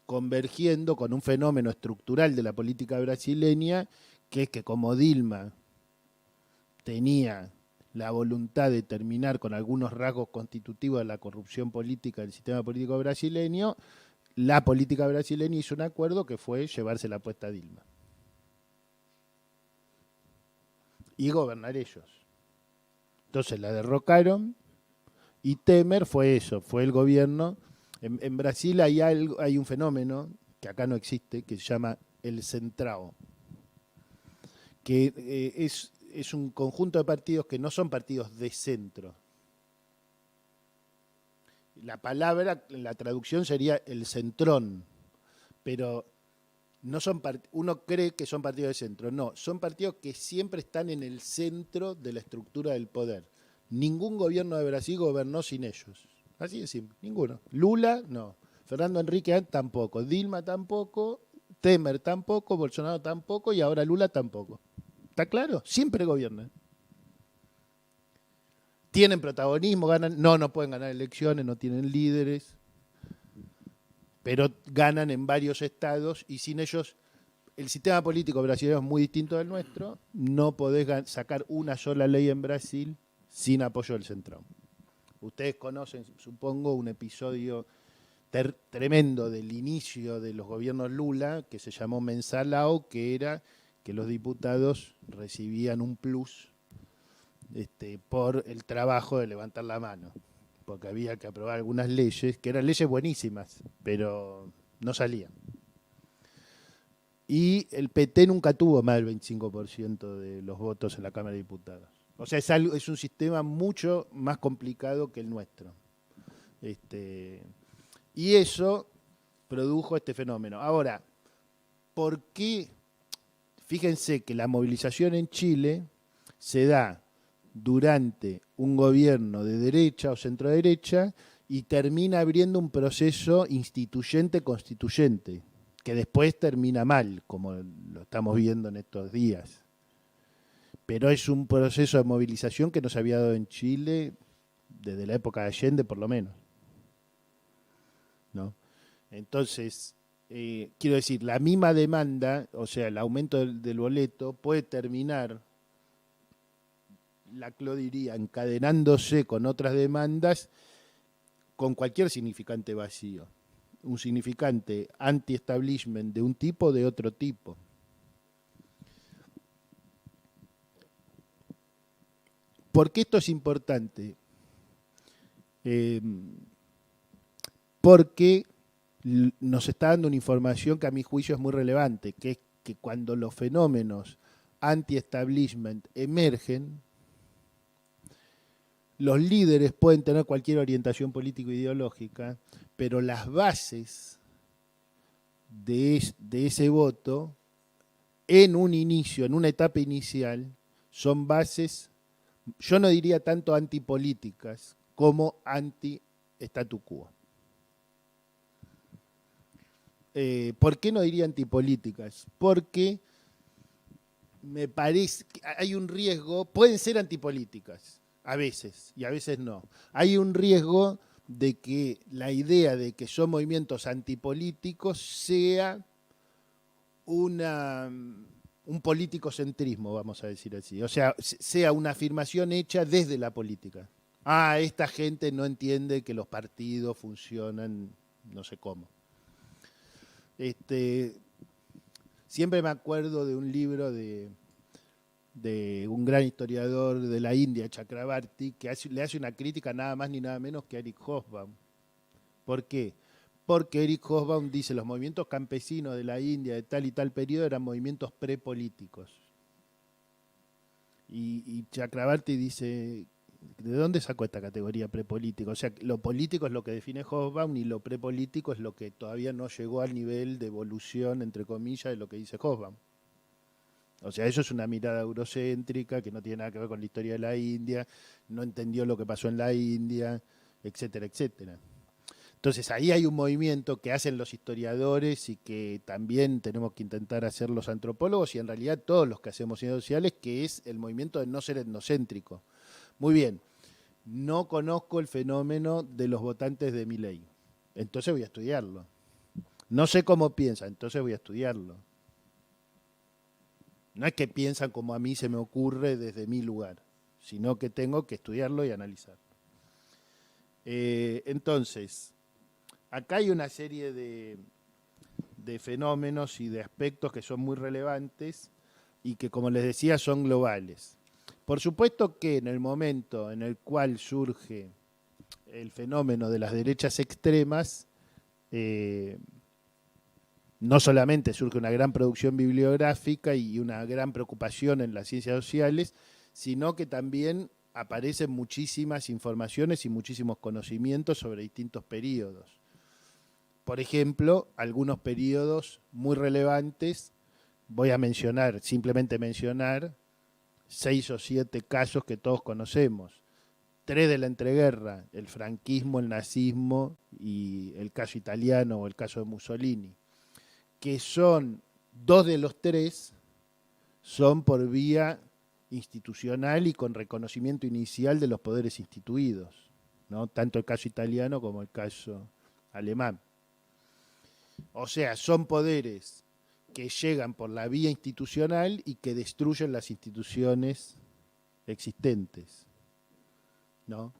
convergiendo con un fenómeno estructural de la política brasileña, que es que como Dilma tenía la voluntad de terminar con algunos rasgos constitutivos de la corrupción política del sistema político brasileño, la política brasileña hizo un acuerdo que fue llevarse la puesta a Dilma y gobernar ellos. Entonces la derrocaron y Temer fue eso, fue el gobierno. En Brasil hay un fenómeno que acá no existe, que se llama el centrao, que es un conjunto de partidos que no son partidos de centro. La palabra, la traducción sería el centrón, pero no son uno cree que son partidos de centro, no, son partidos que siempre están en el centro de la estructura del poder. Ningún gobierno de Brasil gobernó sin ellos. Así de simple, ninguno. Lula, no. Fernando Henrique tampoco. Dilma tampoco. Temer tampoco. Bolsonaro tampoco. Y ahora Lula tampoco. ¿Está claro? Siempre gobiernan. Tienen protagonismo, ganan. No pueden ganar elecciones, no tienen líderes. Pero ganan en varios estados y sin ellos el sistema político brasileño es muy distinto del nuestro. No podés sacar una sola ley en Brasil sin apoyo del centrón. Ustedes conocen, supongo, un episodio tremendo del inicio de los gobiernos Lula, que se llamó Mensalao, que era que los diputados recibían un plus por el trabajo de levantar la mano, porque había que aprobar algunas leyes, que eran leyes buenísimas, pero no salían. Y el PT nunca tuvo más del 25% de los votos en la Cámara de Diputados. O sea, es un sistema mucho más complicado que el nuestro. Y eso produjo este fenómeno. Ahora, ¿por qué? Fíjense que la movilización en Chile se da durante un gobierno de derecha o centroderecha y termina abriendo un proceso instituyente-constituyente, que después termina mal, como lo estamos viendo en estos días. Pero es un proceso de movilización que no se había dado en Chile desde la época de Allende, por lo menos, ¿no? Entonces, quiero decir, la misma demanda, o sea, el aumento del boleto, puede terminar, la CLO diría, encadenándose con otras demandas, con cualquier significante vacío. Un significante anti-establishment de un tipo o de otro tipo. ¿Por qué esto es importante? Porque nos está dando una información que a mi juicio es muy relevante, que es que cuando los fenómenos anti-establishment emergen, los líderes pueden tener cualquier orientación político-ideológica, pero las bases de ese voto, en un inicio, en una etapa inicial, son bases, yo no diría tanto antipolíticas como anti-statu quo. ¿Por qué no diría antipolíticas? Porque me parece que hay un riesgo, pueden ser antipolíticas, a veces, y a veces no. Hay un riesgo de que la idea de que son movimientos antipolíticos sea un politicocentrismo, vamos a decir así. O sea, sea una afirmación hecha desde la política. Esta gente no entiende que los partidos funcionan no sé cómo. Siempre me acuerdo de un libro de un gran historiador de la India, Chakrabarti, que le hace una crítica nada más ni nada menos que a Eric Hobsbawm. ¿Por qué? Porque Eric Hobsbawm dice los movimientos campesinos de la India de tal y tal periodo eran movimientos prepolíticos. Y Chakrabarti dice, ¿de dónde sacó esta categoría prepolítico? O sea, lo político es lo que define Hobsbawm y lo prepolítico es lo que todavía no llegó al nivel de evolución, entre comillas, de lo que dice Hobsbawm. O sea, eso es una mirada eurocéntrica que no tiene nada que ver con la historia de la India, no entendió lo que pasó en la India, etcétera, etcétera. Entonces ahí hay un movimiento que hacen los historiadores y que también tenemos que intentar hacer los antropólogos y en realidad todos los que hacemos ciencias sociales, que es el movimiento de no ser etnocéntrico. Muy bien, no conozco el fenómeno de los votantes de Milei, entonces voy a estudiarlo. No sé cómo piensan, entonces voy a estudiarlo. No es que piensan como a mí se me ocurre desde mi lugar, sino que tengo que estudiarlo y analizarlo. Entonces, acá hay una serie de fenómenos y de aspectos que son muy relevantes y que, como les decía, son globales. Por supuesto que en el momento en el cual surge el fenómeno de las derechas extremas, no solamente surge una gran producción bibliográfica y una gran preocupación en las ciencias sociales, sino que también aparecen muchísimas informaciones y muchísimos conocimientos sobre distintos periodos. Por ejemplo, algunos periodos muy relevantes, voy a mencionar, simplemente mencionar, 6 o 7 casos que todos conocemos. 3 de la entreguerra, el franquismo, el nazismo y el caso italiano o el caso de Mussolini, que son 2 de los 3 son por vía institucional y con reconocimiento inicial de los poderes instituidos, ¿no? Tanto el caso italiano como el caso alemán. O sea, son poderes que llegan por la vía institucional y que destruyen las instituciones existentes, ¿no?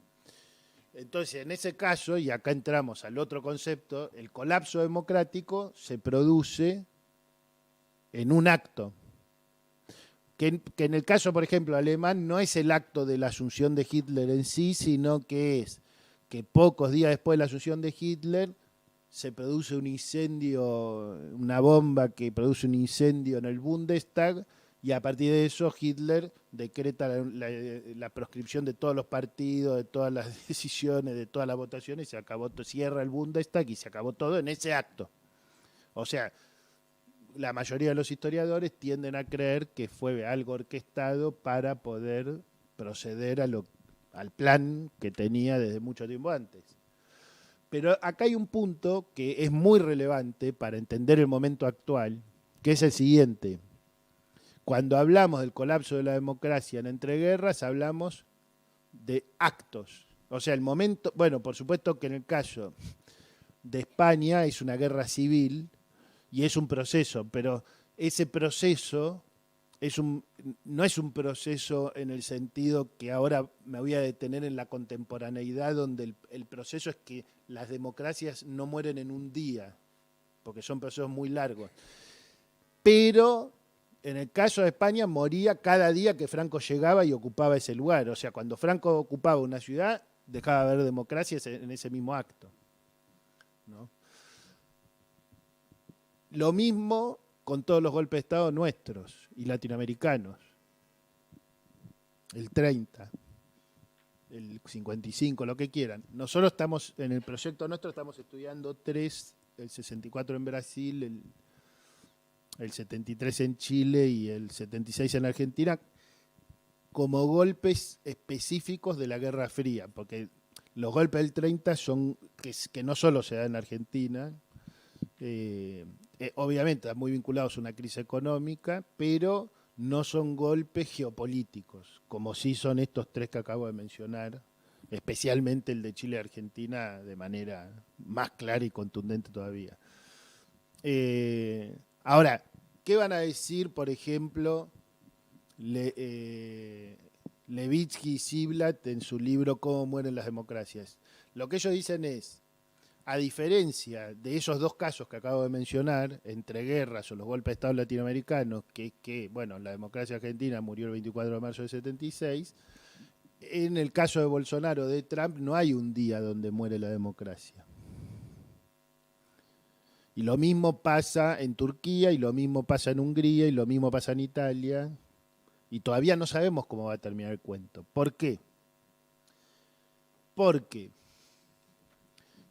Entonces, en ese caso, y acá entramos al otro concepto, el colapso democrático se produce en un acto, que en el caso, por ejemplo, alemán, no es el acto de la asunción de Hitler en sí, sino que es que pocos días después de la asunción de Hitler se produce un incendio, una bomba que produce un incendio en el Bundestag, y a partir de eso Hitler decreta la proscripción de todos los partidos, de todas las decisiones, de todas las votaciones, y se acabó, cierra el Bundestag y se acabó todo en ese acto. O sea, la mayoría de los historiadores tienden a creer que fue algo orquestado para poder proceder al plan que tenía desde mucho tiempo antes. Pero acá hay un punto que es muy relevante para entender el momento actual, que es el siguiente. Cuando hablamos del colapso de la democracia en entreguerras, hablamos de actos. O sea, el momento, bueno, por supuesto que en el caso de España es una guerra civil y es un proceso, pero ese proceso no es un proceso en el sentido que ahora me voy a detener en la contemporaneidad, donde el proceso es que las democracias no mueren en un día, porque son procesos muy largos. Pero en el caso de España moría cada día que Franco llegaba y ocupaba ese lugar. O sea, cuando Franco ocupaba una ciudad, dejaba de haber democracia en ese mismo acto, ¿no? Lo mismo con todos los golpes de Estado nuestros y latinoamericanos. El 30, el 55, lo que quieran. Nosotros estamos, en el proyecto nuestro, estamos estudiando 3, el 64 en Brasil, el 73 en Chile y el 76 en Argentina, como golpes específicos de la Guerra Fría, porque los golpes del 30 son que no solo se dan en Argentina, obviamente están muy vinculados a una crisis económica, pero no son golpes geopolíticos, como sí son estos tres que acabo de mencionar, especialmente el de Chile y Argentina de manera más clara y contundente todavía. Ahora, ¿qué van a decir, por ejemplo, Levitsky y Ziblatt en su libro Cómo mueren las democracias? Lo que ellos dicen es, a diferencia de esos dos casos que acabo de mencionar, entre guerras o los golpes de Estado latinoamericanos, que bueno, la democracia argentina murió el 24 de marzo del 76, en el caso de Bolsonaro, de Trump, no hay un día donde muere la democracia. Y lo mismo pasa en Turquía, y lo mismo pasa en Hungría, y lo mismo pasa en Italia, y todavía no sabemos cómo va a terminar el cuento. ¿Por qué? Porque,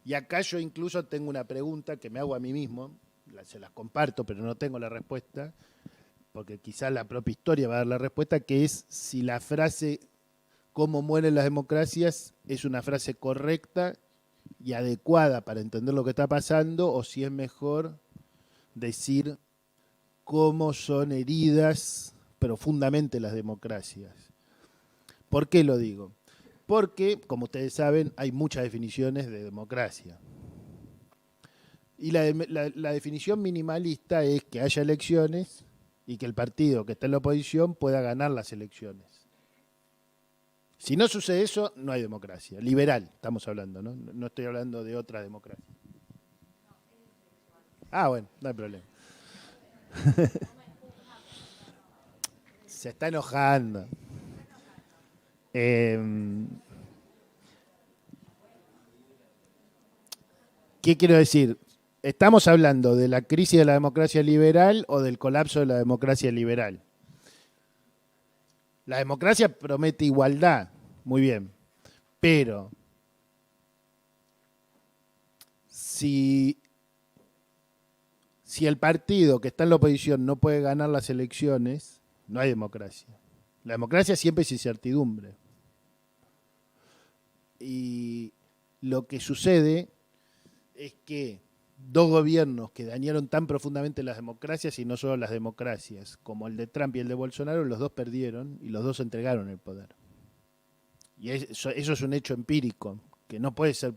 y acá yo incluso tengo una pregunta que me hago a mí mismo, se las comparto, pero no tengo la respuesta, porque quizás la propia historia va a dar la respuesta, que es si la frase cómo mueren las democracias es una frase correcta y adecuada para entender lo que está pasando, o si es mejor decir cómo son heridas profundamente las democracias. ¿Por qué lo digo? Porque, como ustedes saben, hay muchas definiciones de democracia. Y la definición minimalista es que haya elecciones y que el partido que está en la oposición pueda ganar las elecciones. Si no sucede eso, no hay democracia. Liberal, estamos hablando, ¿no? No estoy hablando de otra democracia. Ah, bueno, no hay problema. Se está enojando. ¿Qué quiero decir? ¿Estamos hablando de la crisis de la democracia liberal o del colapso de la democracia liberal? La democracia promete igualdad, muy bien, pero si el partido que está en la oposición no puede ganar las elecciones, no hay democracia. La democracia siempre es incertidumbre. Y lo que sucede es que dos gobiernos que dañaron tan profundamente las democracias, y no solo las democracias, como el de Trump y el de Bolsonaro, los dos perdieron y los dos entregaron el poder. Y eso es un hecho empírico, que no puede ser.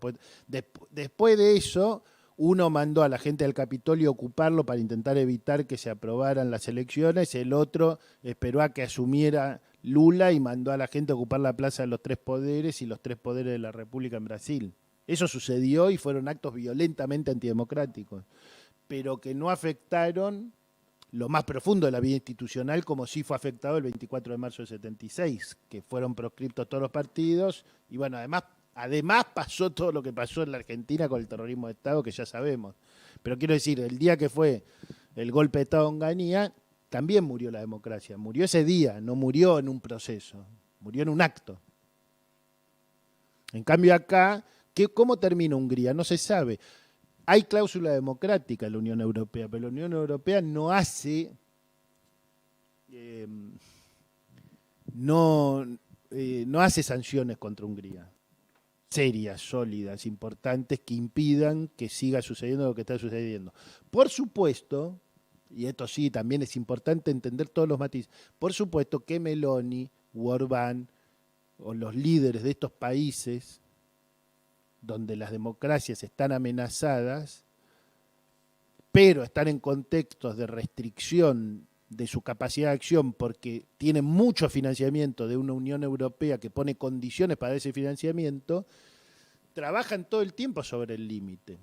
Después de eso, uno mandó a la gente del Capitolio a ocuparlo para intentar evitar que se aprobaran las elecciones, el otro esperó a que asumiera Lula y mandó a la gente a ocupar la Plaza de los Tres Poderes y los Tres Poderes de la República en Brasil. Eso sucedió y fueron actos violentamente antidemocráticos, pero que no afectaron lo más profundo de la vida institucional, como sí fue afectado el 24 de marzo del 76, que fueron proscriptos todos los partidos, y bueno, además pasó todo lo que pasó en la Argentina con el terrorismo de Estado, que ya sabemos. Pero quiero decir, el día que fue el golpe de Estado de Onganía, también murió la democracia. Murió ese día, no murió en un proceso, murió en un acto. En cambio acá, ¿cómo termina Hungría? No se sabe. Hay cláusula democrática en la Unión Europea, pero la Unión Europea no hace no hace sanciones contra Hungría, serias, sólidas, importantes, que impidan que siga sucediendo lo que está sucediendo. Por supuesto, y esto sí, también es importante entender todos los matices, por supuesto que Meloni, Orbán o los líderes de estos países donde las democracias están amenazadas, pero están en contextos de restricción de su capacidad de acción porque tienen mucho financiamiento de una Unión Europea que pone condiciones para ese financiamiento, trabajan todo el tiempo sobre el límite.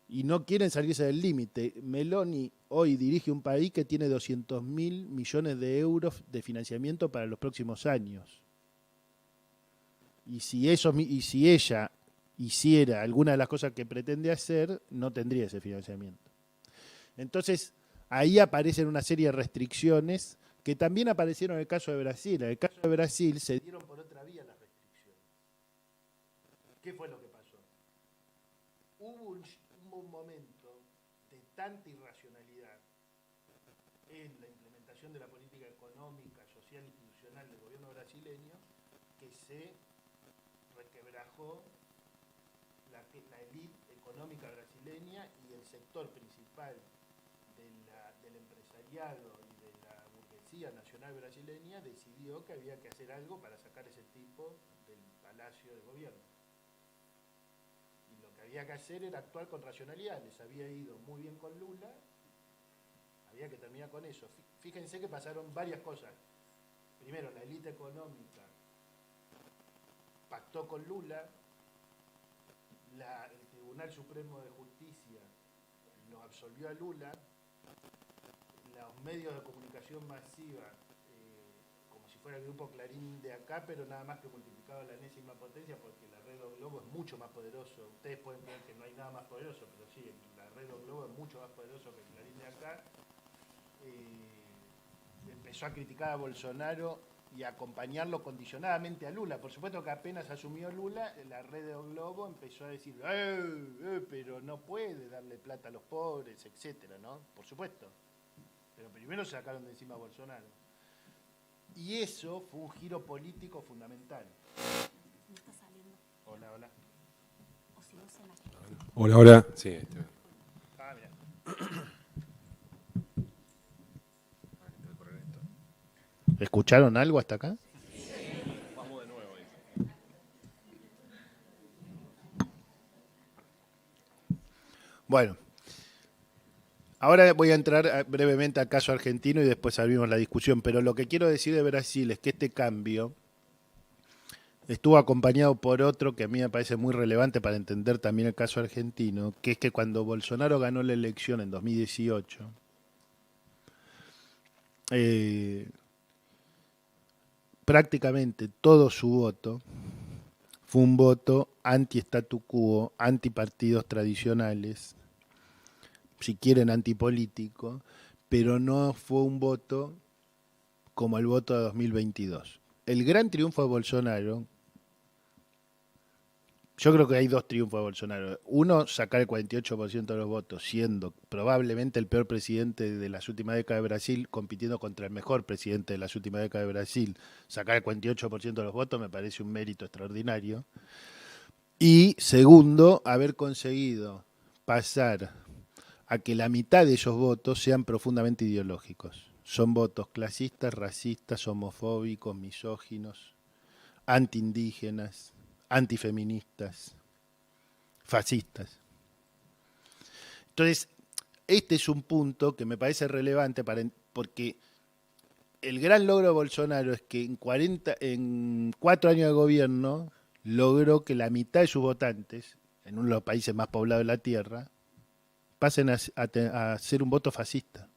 Y no quieren salirse del límite. Meloni hoy dirige un país que tiene 200.000 millones de euros de financiamiento para los próximos años. Y si ella hiciera alguna de las cosas que pretende hacer, no tendría ese financiamiento. Entonces, ahí aparecen una serie de restricciones que también aparecieron en el caso de Brasil. En el caso de Brasil se dieron por otra vía las restricciones. ¿Qué fue lo que pasó? Hubo un momento de tanta irracionalidad en la implementación de la política económica, social e institucional del gobierno brasileño que se requebrajó la élite económica brasileña y el sector principal del empresariado y de la burguesía nacional brasileña decidió que había que hacer algo para sacar ese tipo del palacio de gobierno. Y lo que había que hacer era actuar con racionalidad. Les había ido muy bien con Lula, había que terminar con eso. Fíjense que pasaron varias cosas. Primero, la élite económica pactó con Lula, el Tribunal Supremo de Justicia lo absolvió a Lula, los medios de comunicación masiva, como si fuera el grupo Clarín de acá, pero nada más que multiplicado a la enésima potencia, porque la red O Globo es mucho más poderoso. Ustedes pueden creer que no hay nada más poderoso, pero sí, la red O Globo es mucho más poderoso que el Clarín de acá. Empezó a criticar a Bolsonaro y a acompañarlo condicionadamente a Lula. Por supuesto que apenas asumió Lula, la red de O Globo empezó a decir, pero no puede darle plata a los pobres, etcétera, ¿no? Por supuesto. Pero primero se sacaron de encima a Bolsonaro. Y eso fue un giro político fundamental. No está saliendo. Hola, hola. O si no se la... Hola, hola. Sí, Mira. ¿Escucharon algo hasta acá? Vamos de nuevo. Bueno, ahora voy a entrar brevemente al caso argentino y después abrimos la discusión, pero lo que quiero decir de Brasil es que este cambio estuvo acompañado por otro que a mí me parece muy relevante para entender también el caso argentino, que es que cuando Bolsonaro ganó la elección en 2018, prácticamente todo su voto fue un voto anti-statu quo, anti-partidos tradicionales, si quieren antipolítico, pero no fue un voto como el voto de 2022. El gran triunfo de Bolsonaro, yo creo que hay dos triunfos de Bolsonaro. Uno, sacar el 48% de los votos, siendo probablemente el peor presidente de las últimas décadas de Brasil, compitiendo contra el mejor presidente de las últimas décadas de Brasil. Sacar el 48% de los votos me parece un mérito extraordinario. Y segundo, haber conseguido pasar a que la mitad de esos votos sean profundamente ideológicos. Son votos clasistas, racistas, homofóbicos, misóginos, antiindígenas, antifeministas, fascistas. Entonces, este es un punto que me parece relevante porque el gran logro de Bolsonaro es que en 4 años de gobierno logró que la mitad de sus votantes, en uno de los países más poblados de la Tierra, pasen a ser un voto fascista.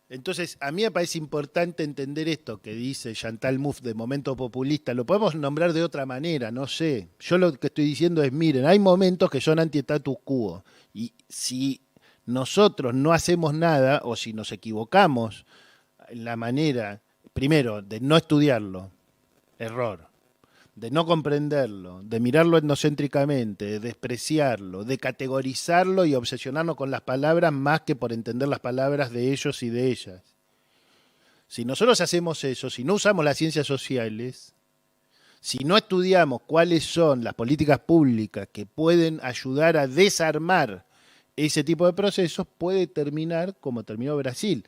Entonces, a mí me parece importante entender esto que dice Chantal Mouffe de momento populista. Lo podemos nombrar de otra manera, no sé. Yo lo que estoy diciendo es, miren, hay momentos que son anti-status quo. Y si nosotros no hacemos nada, o si nos equivocamos en la manera, primero, de no estudiarlo, error. De no comprenderlo, de mirarlo etnocéntricamente, de despreciarlo, de categorizarlo y obsesionarnos con las palabras más que por entender las palabras de ellos y de ellas. Si nosotros hacemos eso, si no usamos las ciencias sociales, si no estudiamos cuáles son las políticas públicas que pueden ayudar a desarmar ese tipo de procesos, puede terminar como terminó Brasil.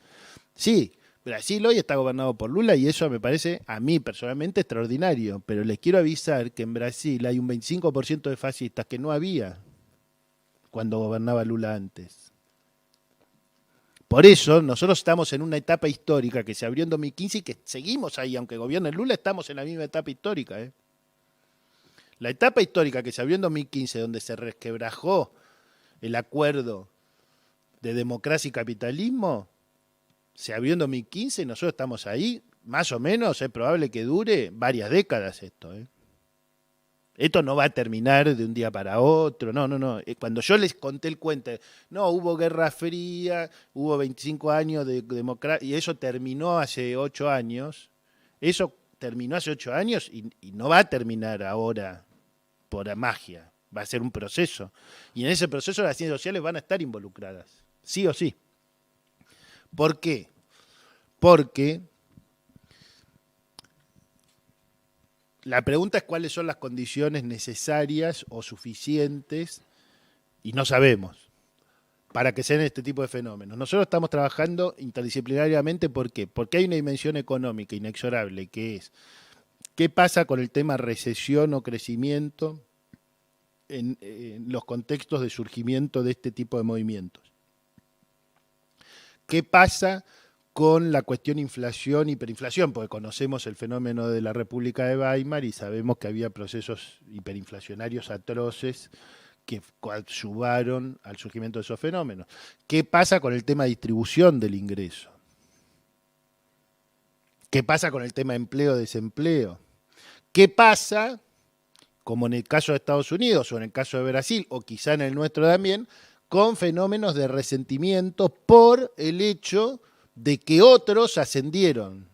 Sí, Brasil hoy está gobernado por Lula y eso me parece a mí personalmente extraordinario, pero les quiero avisar que en Brasil hay un 25% de fascistas que no había cuando gobernaba Lula antes. Por eso nosotros estamos en una etapa histórica que se abrió en 2015 y que seguimos ahí, aunque gobierne Lula, estamos en la misma etapa histórica. La etapa histórica que se abrió en 2015, donde se resquebrajó el acuerdo de democracia y capitalismo, se abrió en 2015 y nosotros estamos ahí, más o menos, es probable que dure varias décadas esto. Esto no va a terminar de un día para otro, no. Cuando yo les conté el cuento, no, hubo Guerra Fría, hubo 25 años de democracia, y eso terminó hace 8 años, y no va a terminar ahora por magia, va a ser un proceso. Y en ese proceso las ciencias sociales van a estar involucradas, sí o sí. ¿Por qué? Porque la pregunta es cuáles son las condiciones necesarias o suficientes, y no sabemos, para que se den este tipo de fenómenos. Nosotros estamos trabajando interdisciplinariamente, ¿por qué? Porque hay una dimensión económica inexorable, que es qué pasa con el tema recesión o crecimiento en los contextos de surgimiento de este tipo de movimientos. ¿Qué pasa con la cuestión inflación, hiperinflación? Porque conocemos el fenómeno de la República de Weimar y sabemos que había procesos hiperinflacionarios atroces que coadyuvaron al surgimiento de esos fenómenos. ¿Qué pasa con el tema de distribución del ingreso? ¿Qué pasa con el tema empleo-desempleo? ¿Qué pasa, como en el caso de Estados Unidos o en el caso de Brasil, o quizá en el nuestro también, con fenómenos de resentimiento por el hecho de que otros ascendieron?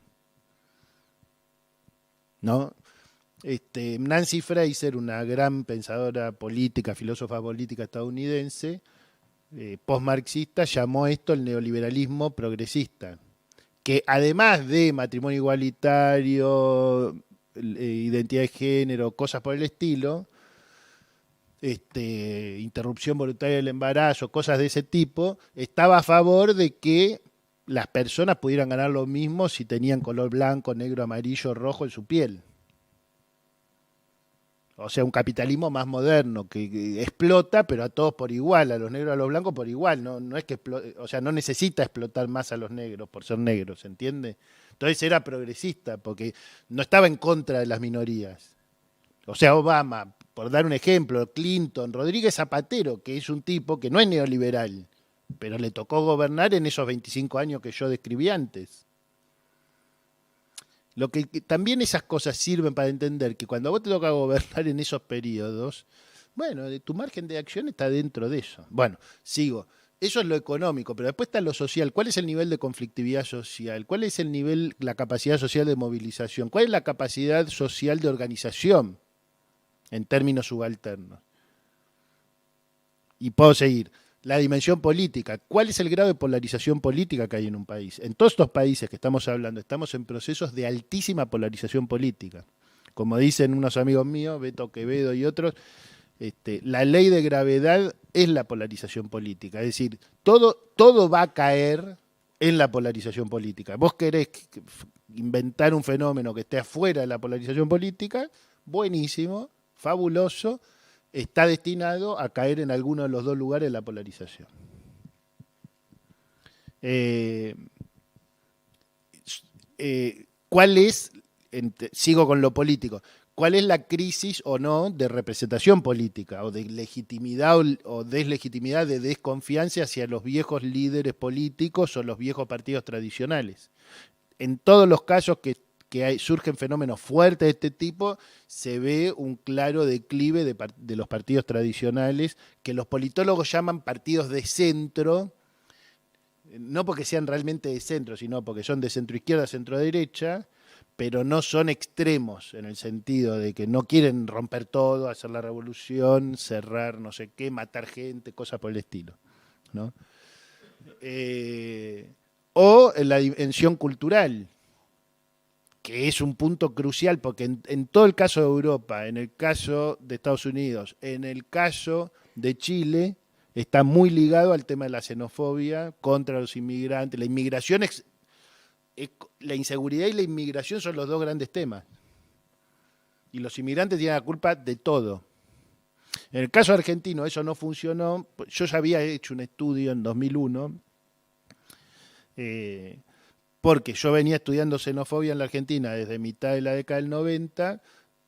¿No? Nancy Fraser, una gran pensadora política, filósofa política estadounidense, postmarxista, llamó esto el neoliberalismo progresista, que además de matrimonio igualitario, identidad de género, cosas por el estilo, interrupción voluntaria del embarazo, cosas de ese tipo, estaba a favor de que las personas pudieran ganar lo mismo si tenían color blanco, negro, amarillo, rojo en su piel. O sea, un capitalismo más moderno que explota, pero a todos por igual, a los negros, a los blancos por igual. No es que o sea, no necesita explotar más a los negros por ser negros, ¿se entiende? Entonces era progresista, porque no estaba en contra de las minorías. O sea, Obama, por dar un ejemplo, Clinton, Rodríguez Zapatero, que es un tipo que no es neoliberal, pero le tocó gobernar en esos 25 años que yo describí antes. Lo que también esas cosas sirven para entender que cuando a vos te toca gobernar en esos periodos, bueno, tu margen de acción está dentro de eso. Bueno, sigo. Eso es lo económico, pero después está lo social. ¿Cuál es el nivel de conflictividad social? ¿Cuál es el nivel, la capacidad social de movilización? ¿Cuál es la capacidad social de organización en términos subalternos? Y puedo seguir. La dimensión política. ¿Cuál es el grado de polarización política que hay en un país? En todos estos países que estamos hablando, estamos en procesos de altísima polarización política. Como dicen unos amigos míos, Beto Quevedo y otros, la ley de gravedad es la polarización política. Es decir, todo va a caer en la polarización política. Vos querés inventar un fenómeno que esté afuera de la polarización política, buenísimo, fabuloso, está destinado a caer en alguno de los dos lugares de la polarización. ¿Cuál es, sigo con lo político, cuál es la crisis o no de representación política o de legitimidad o deslegitimidad, de desconfianza hacia los viejos líderes políticos o los viejos partidos tradicionales? En todos los casos que surgen fenómenos fuertes de este tipo, se ve un claro declive de los partidos tradicionales, que los politólogos llaman partidos de centro, no porque sean realmente de centro, sino porque son de centro izquierda, centro derecha, pero no son extremos en el sentido de que no quieren romper todo, hacer la revolución, cerrar no sé qué, matar gente, cosas por el estilo, ¿no? O en la dimensión cultural, que es un punto crucial, porque en todo el caso de Europa, en el caso de Estados Unidos, en el caso de Chile, está muy ligado al tema de la xenofobia contra los inmigrantes. La inmigración la inseguridad y la inmigración son los dos grandes temas. Y los inmigrantes tienen la culpa de todo. En el caso argentino eso no funcionó. Yo ya había hecho un estudio en 2001, porque yo venía estudiando xenofobia en la Argentina desde mitad de la década del 90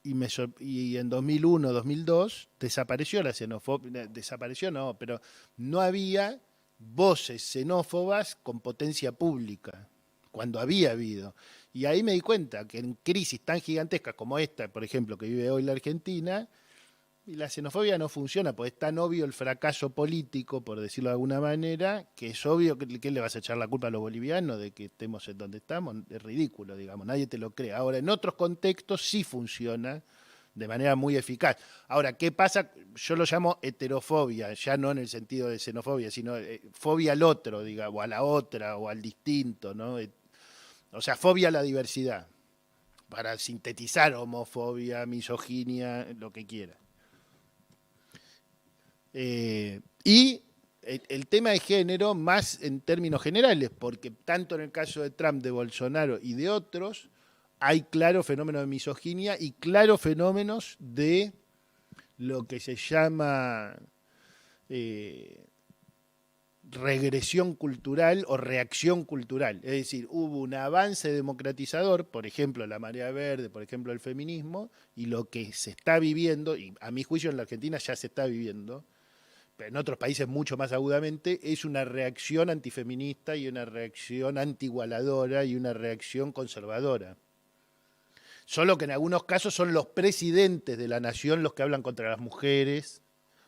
y en 2001, 2002 desapareció la xenofobia. Desapareció no, pero no había voces xenófobas con potencia pública, cuando había habido. Y ahí me di cuenta que en crisis tan gigantescas como esta, por ejemplo, que vive hoy la Argentina, y la xenofobia no funciona, porque es tan obvio el fracaso político, por decirlo de alguna manera, que es obvio que le vas a echar la culpa a los bolivianos de que estemos en donde estamos. Es ridículo, digamos, nadie te lo cree. Ahora, en otros contextos sí funciona, de manera muy eficaz. Ahora, ¿qué pasa? Yo lo llamo heterofobia, ya no en el sentido de xenofobia, sino fobia al otro, diga, o a la otra, o al distinto, ¿no? O sea, fobia a la diversidad, para sintetizar homofobia, misoginia, lo que quiera. Y el tema de género más en términos generales, porque tanto en el caso de Trump, de Bolsonaro y de otros, hay claros fenómenos de misoginia y claros fenómenos de lo que se llama regresión cultural o reacción cultural. Es decir, hubo un avance democratizador, por ejemplo, la marea verde, por ejemplo, el feminismo, y lo que se está viviendo, y a mi juicio en la Argentina ya se está viviendo, pero en otros países mucho más agudamente, es una reacción antifeminista y una reacción antiigualadora y una reacción conservadora. Solo que en algunos casos son los presidentes de la nación los que hablan contra las mujeres,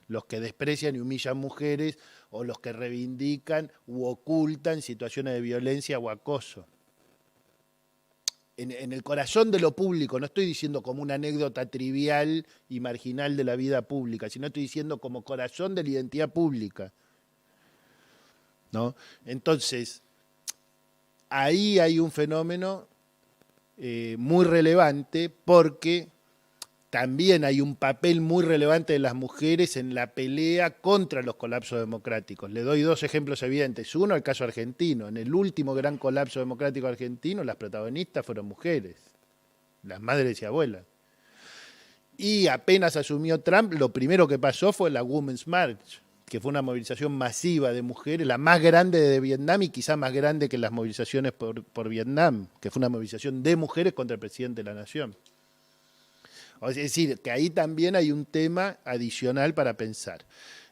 los que desprecian y humillan mujeres, o los que reivindican u ocultan situaciones de violencia o acoso. En el corazón de lo público, no estoy diciendo como una anécdota trivial y marginal de la vida pública, sino estoy diciendo como corazón de la identidad pública, ¿no? Entonces, ahí hay un fenómeno muy relevante, porque también hay un papel muy relevante de las mujeres en la pelea contra los colapsos democráticos. Le doy dos ejemplos evidentes. Uno, el caso argentino. En el último gran colapso democrático argentino, las protagonistas fueron mujeres, las madres y abuelas. Y apenas asumió Trump, lo primero que pasó fue la Women's March, que fue una movilización masiva de mujeres, la más grande de Vietnam y quizá más grande que las movilizaciones por Vietnam, que fue una movilización de mujeres contra el presidente de la nación. Es decir, que ahí también hay un tema adicional para pensar.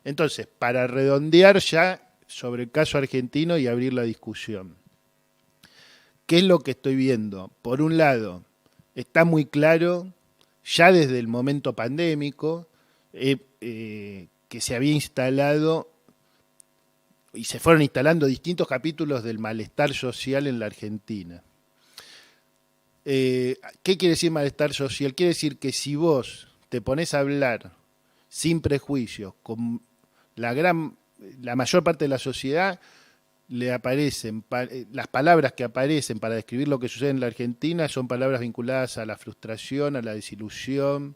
Entonces, para redondear ya sobre el caso argentino y abrir la discusión, ¿qué es lo que estoy viendo? Por un lado, está muy claro, ya desde el momento pandémico, que se había instalado y se fueron instalando distintos capítulos del malestar social en la Argentina. ¿Qué quiere decir malestar social? Quiere decir que si vos te pones a hablar sin prejuicios con la mayor parte de la sociedad, le aparecen las palabras que aparecen para describir lo que sucede en la Argentina son palabras vinculadas a la frustración, a la desilusión,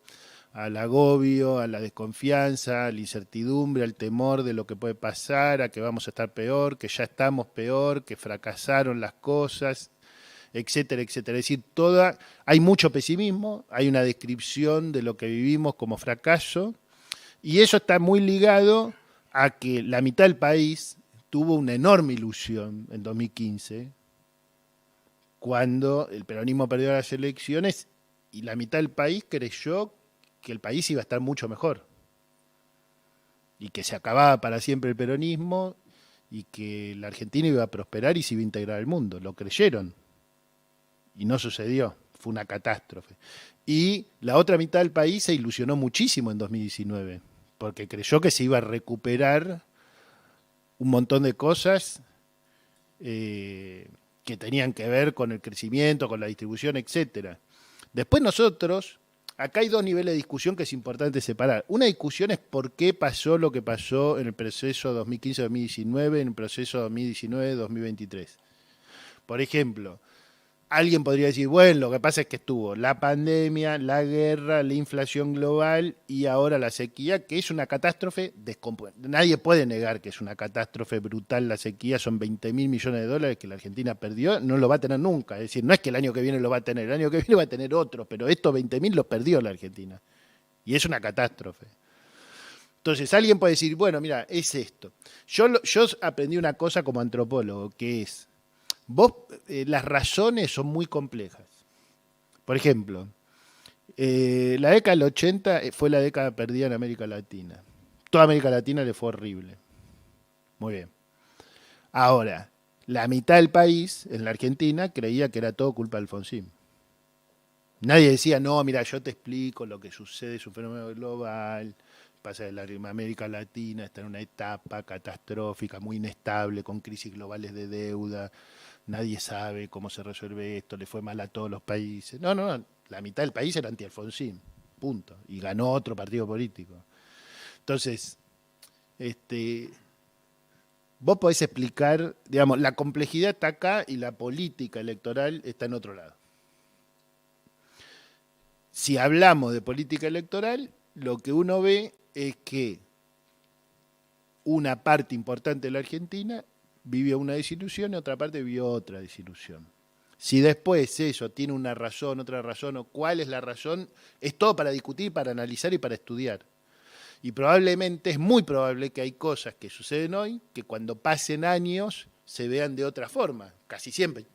al agobio, a la desconfianza, a la incertidumbre, al temor de lo que puede pasar, a que vamos a estar peor, que ya estamos peor, que fracasaron las cosas, etcétera, etcétera. Es decir, hay mucho pesimismo, hay una descripción de lo que vivimos como fracaso, y eso está muy ligado a que la mitad del país tuvo una enorme ilusión en 2015, cuando el peronismo perdió las elecciones, y la mitad del país creyó que el país iba a estar mucho mejor, y que se acababa para siempre el peronismo, y que la Argentina iba a prosperar y se iba a integrar al mundo. Lo creyeron. Y no sucedió, fue una catástrofe. Y la otra mitad del país se ilusionó muchísimo en 2019, porque creyó que se iba a recuperar un montón de cosas que tenían que ver con el crecimiento, con la distribución, etcétera. Después nosotros, acá hay dos niveles de discusión que es importante separar. Una discusión es por qué pasó lo que pasó en el proceso 2015-2019, en el proceso 2019-2023. Por ejemplo, alguien podría decir, bueno, lo que pasa es que estuvo la pandemia, la guerra, la inflación global y ahora la sequía, que es una catástrofe descompuesta. Nadie puede negar que es una catástrofe brutal la sequía, son 20.000 millones de dólares que la Argentina perdió, no lo va a tener nunca. Es decir, no es que el año que viene lo va a tener, el año que viene va a tener otro, pero estos 20.000 los perdió la Argentina. Y es una catástrofe. Entonces, alguien puede decir, bueno, mira, es esto. Yo aprendí una cosa como antropólogo, que es, las razones son muy complejas. Por ejemplo, la década del 80 fue la década perdida en América Latina. Toda América Latina le fue horrible. Muy bien. Ahora, la mitad del país, en la Argentina, creía que era todo culpa de Alfonsín. Nadie decía, no, mira, yo te explico lo que sucede, es un fenómeno global, pasa de la América Latina, está en una etapa catastrófica, muy inestable, con crisis globales de deuda, nadie sabe cómo se resuelve esto, le fue mal a todos los países. No, la mitad del país era anti-Alfonsín. punto. Y ganó otro partido político. Entonces, vos podés explicar, digamos, la complejidad está acá y la política electoral está en otro lado. Si hablamos de política electoral, lo que uno ve es que una parte importante de la Argentina vivió una desilusión y otra parte vivió otra desilusión. Si después eso tiene una razón, otra razón, o cuál es la razón, es todo para discutir, para analizar y para estudiar. Y probablemente, es muy probable que hay cosas que suceden hoy que cuando pasen años se vean de otra forma. Casi siempre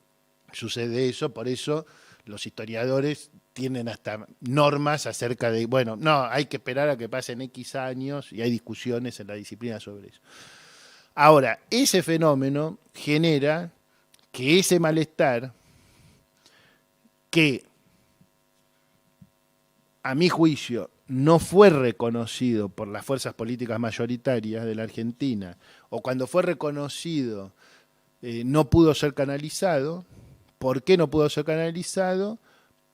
sucede eso, por eso los historiadores tienen hasta normas acerca de, bueno, no, hay que esperar a que pasen X años y hay discusiones en la disciplina sobre eso. Ahora, ese fenómeno genera que ese malestar, que a mi juicio no fue reconocido por las fuerzas políticas mayoritarias de la Argentina, o cuando fue reconocido no pudo ser canalizado. ¿Por qué no pudo ser canalizado?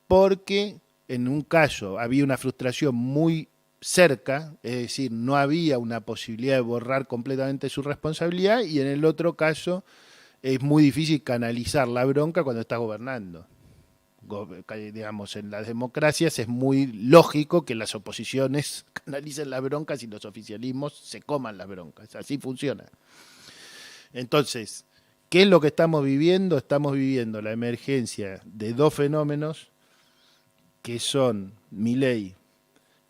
Porque en un caso había una frustración muy cerca, es decir, no había una posibilidad de borrar completamente su responsabilidad, y en el otro caso es muy difícil canalizar la bronca cuando estás gobernando. Digamos, en las democracias es muy lógico que las oposiciones canalicen las broncas y los oficialismos se coman las broncas. Así funciona. Entonces, ¿qué es lo que estamos viviendo? Estamos viviendo la emergencia de dos fenómenos que son Milei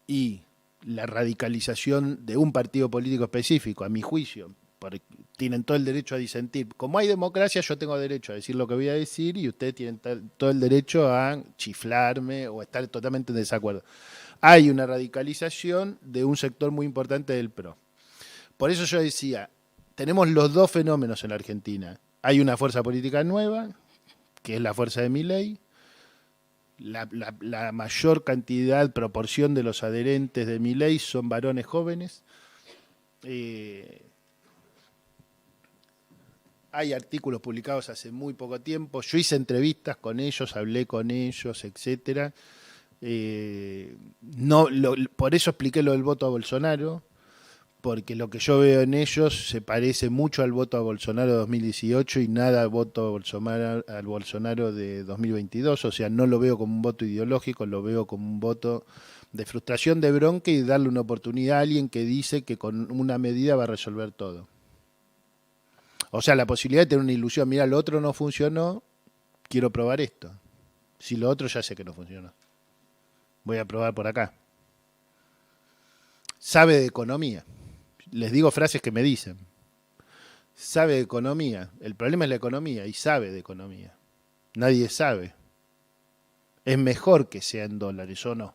y la radicalización de un partido político específico, a mi juicio. Porque tienen todo el derecho a disentir. Como hay democracia, yo tengo derecho a decir lo que voy a decir y ustedes tienen todo el derecho a chiflarme o a estar totalmente en desacuerdo. Hay una radicalización de un sector muy importante del PRO. Por eso yo decía, tenemos los dos fenómenos en la Argentina. Hay una fuerza política nueva, que es la fuerza de Milei. La mayor cantidad, proporción de los adherentes de Milei son varones jóvenes. Hay artículos publicados hace muy poco tiempo. Yo hice entrevistas con ellos, hablé con ellos, etcétera. Por eso expliqué lo del voto a Bolsonaro, porque lo que yo veo en ellos se parece mucho al voto a Bolsonaro de 2018 y nada al voto al Bolsonaro de 2022. O sea, no lo veo como un voto ideológico, lo veo como un voto de frustración, de bronca y darle una oportunidad a alguien que dice que con una medida va a resolver todo. O sea, la posibilidad de tener una ilusión, mira, lo otro no funcionó, quiero probar esto. Si lo otro ya sé que no funcionó, voy a probar por acá. Sabe de economía. Les digo frases que me dicen. Sabe de economía. El problema es la economía y sabe de economía. Nadie sabe. Es mejor que sea en dólares o no.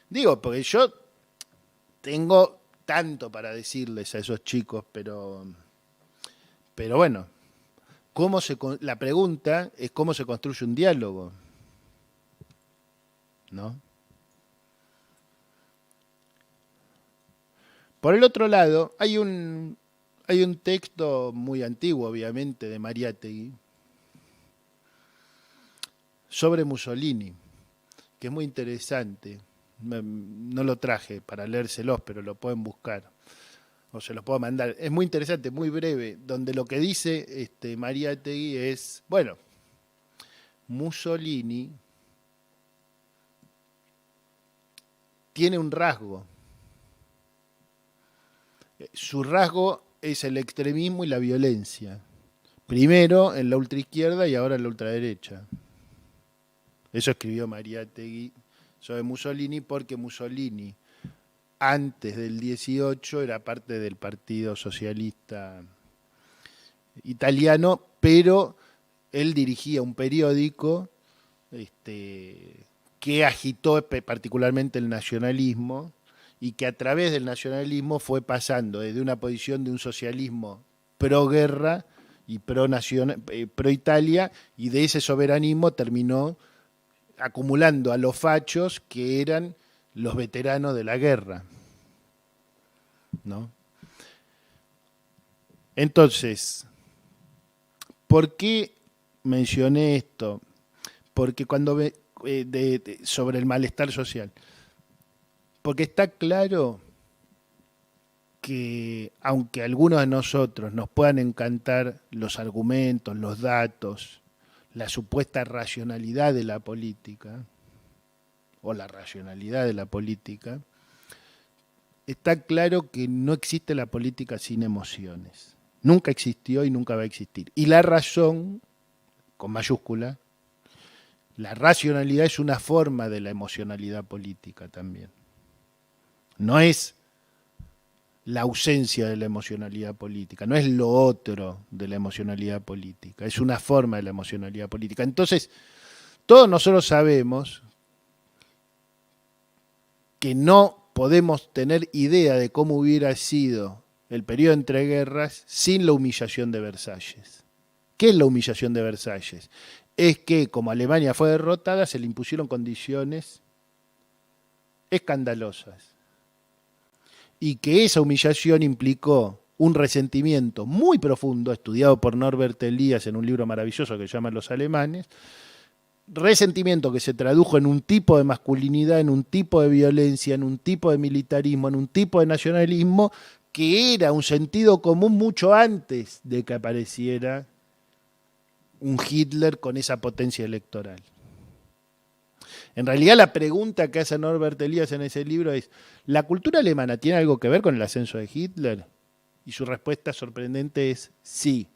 Digo, porque yo tengo tanto para decirles a esos chicos, pero bueno, la pregunta es cómo se construye un diálogo, ¿no? Por el otro lado, hay un texto muy antiguo, obviamente, de Mariátegui, sobre Mussolini, que es muy interesante. No lo traje para leérselos, pero lo pueden buscar o se los puedo mandar. Es muy interesante, muy breve, donde lo que dice Mariátegui es, bueno, Mussolini tiene un rasgo. Su rasgo es el extremismo y la violencia. Primero en la ultraizquierda y ahora en la ultraderecha. Eso escribió Mariátegui sobre Mussolini, porque Mussolini antes del 18 era parte del Partido Socialista Italiano, pero él dirigía un periódico que agitó particularmente el nacionalismo y que a través del nacionalismo fue pasando desde una posición de un socialismo pro-guerra y pro-Italia, y de ese soberanismo terminó acumulando a los fachos que eran los veteranos de la guerra, ¿no? Entonces, ¿por qué mencioné esto? porque sobre el malestar social. Porque está claro que aunque a algunos de nosotros nos puedan encantar los argumentos, los datos, la supuesta racionalidad de la política, o la racionalidad de la política, está claro que no existe la política sin emociones. Nunca existió y nunca va a existir. Y la razón, con mayúscula, la racionalidad es una forma de la emocionalidad política también. No es la ausencia de la emocionalidad política, no es lo otro de la emocionalidad política, es una forma de la emocionalidad política. Entonces, todos nosotros sabemos que no podemos tener idea de cómo hubiera sido el periodo entre guerras sin la humillación de Versalles. ¿Qué es la humillación de Versalles? Es que, como Alemania fue derrotada, se le impusieron condiciones escandalosas. Y que esa humillación implicó un resentimiento muy profundo, estudiado por Norbert Elias en un libro maravilloso que se llama Los alemanes, resentimiento que se tradujo en un tipo de masculinidad, en un tipo de violencia, en un tipo de militarismo, en un tipo de nacionalismo, que era un sentido común mucho antes de que apareciera un Hitler con esa potencia electoral. En realidad la pregunta que hace Norbert Elias en ese libro es, ¿la cultura alemana tiene algo que ver con el ascenso de Hitler? Y su respuesta sorprendente es sí.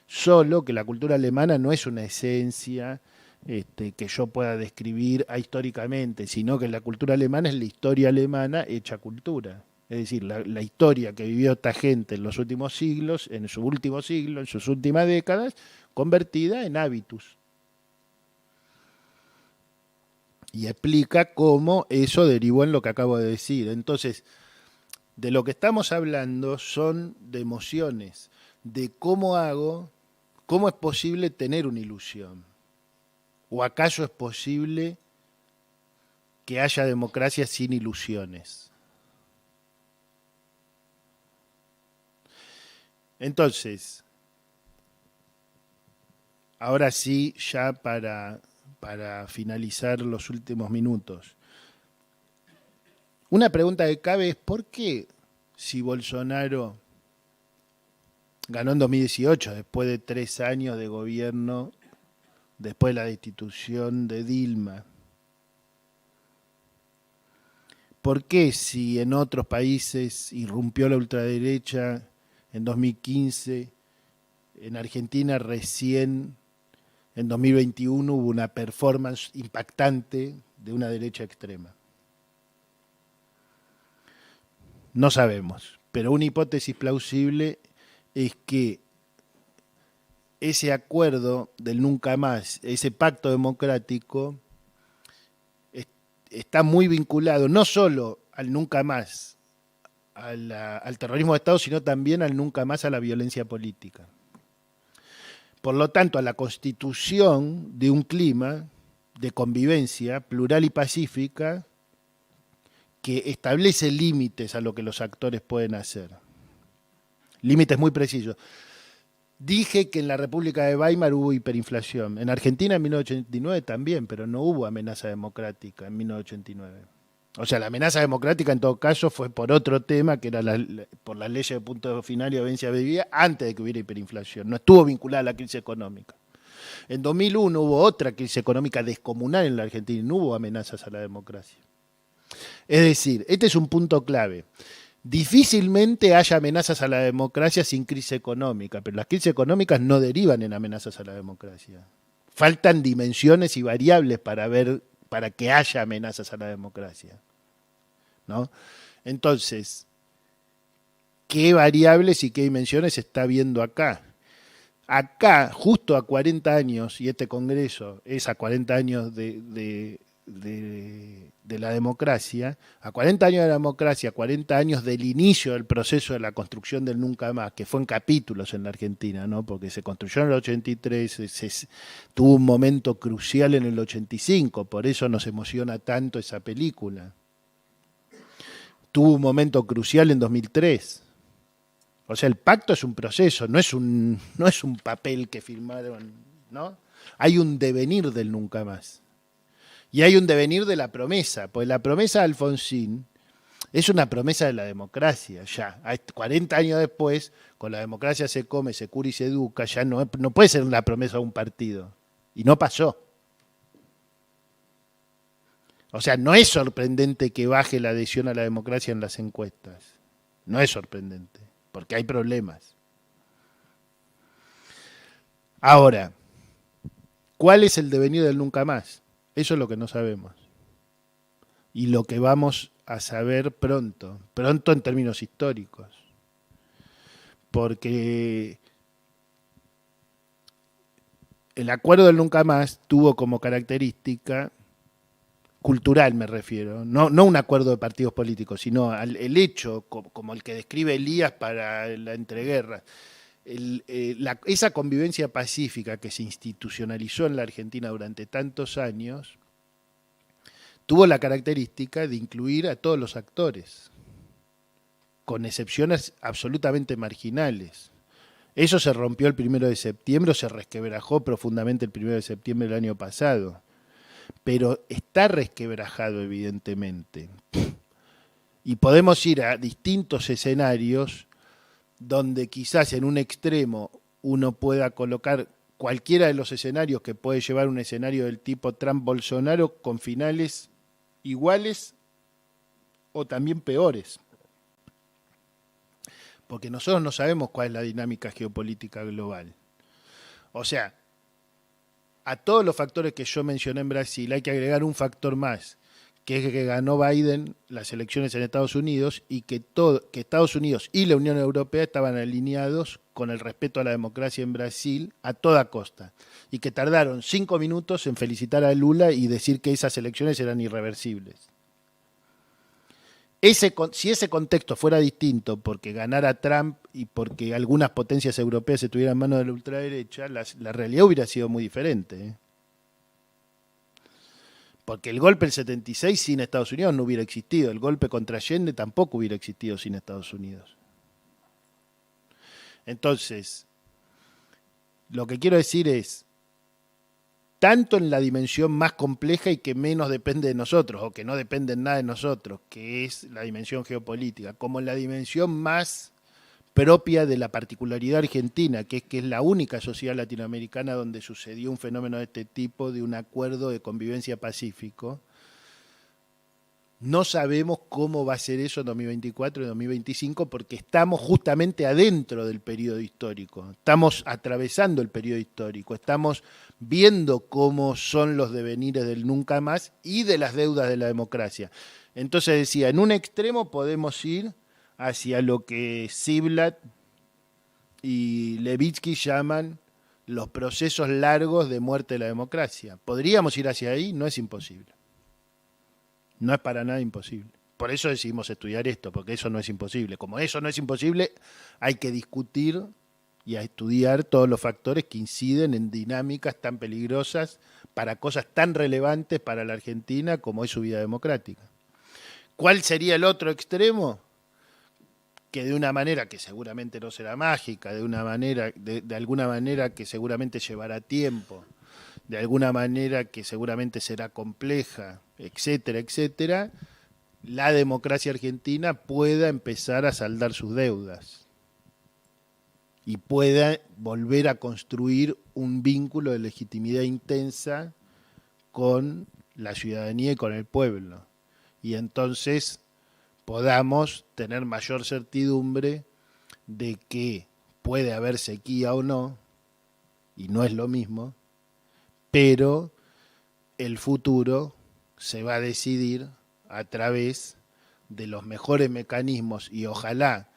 Solo que la cultura alemana no es una esencia que yo pueda describir históricamente, sino que la cultura alemana es la historia alemana hecha cultura. Es decir, la historia que vivió esta gente en los últimos siglos, en su último siglo, en sus últimas décadas, convertida en hábitus. Y explica cómo eso derivó en lo que acabo de decir. Entonces, de lo que estamos hablando son de emociones, de cómo es posible tener una ilusión. ¿O acaso es posible que haya democracia sin ilusiones? Entonces, ahora sí, ya para finalizar los últimos minutos. Una pregunta que cabe es, ¿por qué si Bolsonaro ganó en 2018, después de 3 años de gobierno, después de la destitución de Dilma, por qué si en otros países irrumpió la ultraderecha en 2015, en Argentina recién en 2021 hubo una performance impactante de una derecha extrema? No sabemos, pero una hipótesis plausible es que ese acuerdo del nunca más, ese pacto democrático, está muy vinculado no solo al nunca más, al terrorismo de Estado, sino también al nunca más a la violencia política. Por lo tanto, a la constitución de un clima de convivencia plural y pacífica que establece límites a lo que los actores pueden hacer. Límites muy precisos. Dije que en la República de Weimar hubo hiperinflación. En Argentina en 1989 también, pero no hubo amenaza democrática en 1989. O sea, la amenaza democrática en todo caso fue por otro tema, que era por las leyes de punto final y audiencia debida, antes de que hubiera hiperinflación. No estuvo vinculada a la crisis económica. En 2001 hubo otra crisis económica descomunal en la Argentina y no hubo amenazas a la democracia. Es decir, este es un punto clave. Difícilmente haya amenazas a la democracia sin crisis económica, pero las crisis económicas no derivan en amenazas a la democracia. Faltan dimensiones y variables para que haya amenazas a la democracia, ¿no? Entonces, ¿qué variables y qué dimensiones se está viendo acá? Acá, justo a 40 años, y este Congreso es a 40 años de la democracia, a 40 años de la democracia, 40 años del inicio del proceso de la construcción del nunca más, que fue en capítulos en la Argentina, ¿no? Porque se construyó en el 83, tuvo un momento crucial en el 85, por eso nos emociona tanto esa película. Tuvo un momento crucial en 2003. O sea, el pacto es un proceso, no es un papel que firmaron, ¿no? hay un devenir del nunca más. Y hay un devenir de la promesa, pues la promesa de Alfonsín es una promesa de la democracia, ya. 40 años después, con la democracia se come, se cura y se educa, ya no puede ser una promesa de un partido. Y no pasó. O sea, no es sorprendente que baje la adhesión a la democracia en las encuestas. No es sorprendente, porque hay problemas. Ahora, ¿cuál es el devenir del nunca más? Eso es lo que no sabemos. Y lo que vamos a saber pronto en términos históricos. Porque el acuerdo del nunca más tuvo como característica cultural, me refiero, no un acuerdo de partidos políticos, sino el hecho, como el que describe Elías para la entreguerra, esa convivencia pacífica que se institucionalizó en la Argentina durante tantos años, tuvo la característica de incluir a todos los actores, con excepciones absolutamente marginales. Eso se rompió el 1 de septiembre, se resquebrajó profundamente el 1 de septiembre del año pasado, pero está resquebrajado evidentemente. Y podemos ir a distintos escenarios donde quizás en un extremo uno pueda colocar cualquiera de los escenarios que puede llevar un escenario del tipo Trump-Bolsonaro con finales iguales o también peores. Porque nosotros no sabemos cuál es la dinámica geopolítica global. O sea, a todos los factores que yo mencioné en Brasil hay que agregar un factor más, que es que ganó Biden las elecciones en Estados Unidos y que Estados Unidos y la Unión Europea estaban alineados con el respeto a la democracia en Brasil a toda costa. Y que tardaron 5 minutos en felicitar a Lula y decir que esas elecciones eran irreversibles. Si ese contexto fuera distinto porque ganara Trump y porque algunas potencias europeas estuvieran en manos de la ultraderecha, la realidad hubiera sido muy diferente, ¿eh? Porque el golpe del 76 sin Estados Unidos no hubiera existido, el golpe contra Allende tampoco hubiera existido sin Estados Unidos. Entonces, lo que quiero decir es, tanto en la dimensión más compleja y que menos depende de nosotros, o que no depende en nada de nosotros, que es la dimensión geopolítica, como en la dimensión más propia de la particularidad argentina, que es la única sociedad latinoamericana donde sucedió un fenómeno de este tipo, de un acuerdo de convivencia pacífico. No sabemos cómo va a ser eso en 2024 y 2025 porque estamos justamente adentro del periodo histórico, estamos atravesando el periodo histórico, estamos viendo cómo son los devenires del nunca más y de las deudas de la democracia. Entonces decía, en un extremo podemos ir hacia lo que Ziblatt y Levitsky llaman los procesos largos de muerte de la democracia. ¿Podríamos ir hacia ahí? No es imposible. No es para nada imposible. Por eso decidimos estudiar esto, porque eso no es imposible. Como eso no es imposible, hay que discutir y a estudiar todos los factores que inciden en dinámicas tan peligrosas para cosas tan relevantes para la Argentina como es su vida democrática. ¿Cuál sería el otro extremo? Que de una manera que seguramente no será mágica, de alguna manera que seguramente llevará tiempo, de alguna manera que seguramente será compleja, etcétera, etcétera, la democracia argentina pueda empezar a saldar sus deudas y pueda volver a construir un vínculo de legitimidad intensa con la ciudadanía y con el pueblo. Y entonces podamos tener mayor certidumbre de que puede haber sequía o no, y no es lo mismo, pero el futuro se va a decidir a través de los mejores mecanismos y ojalá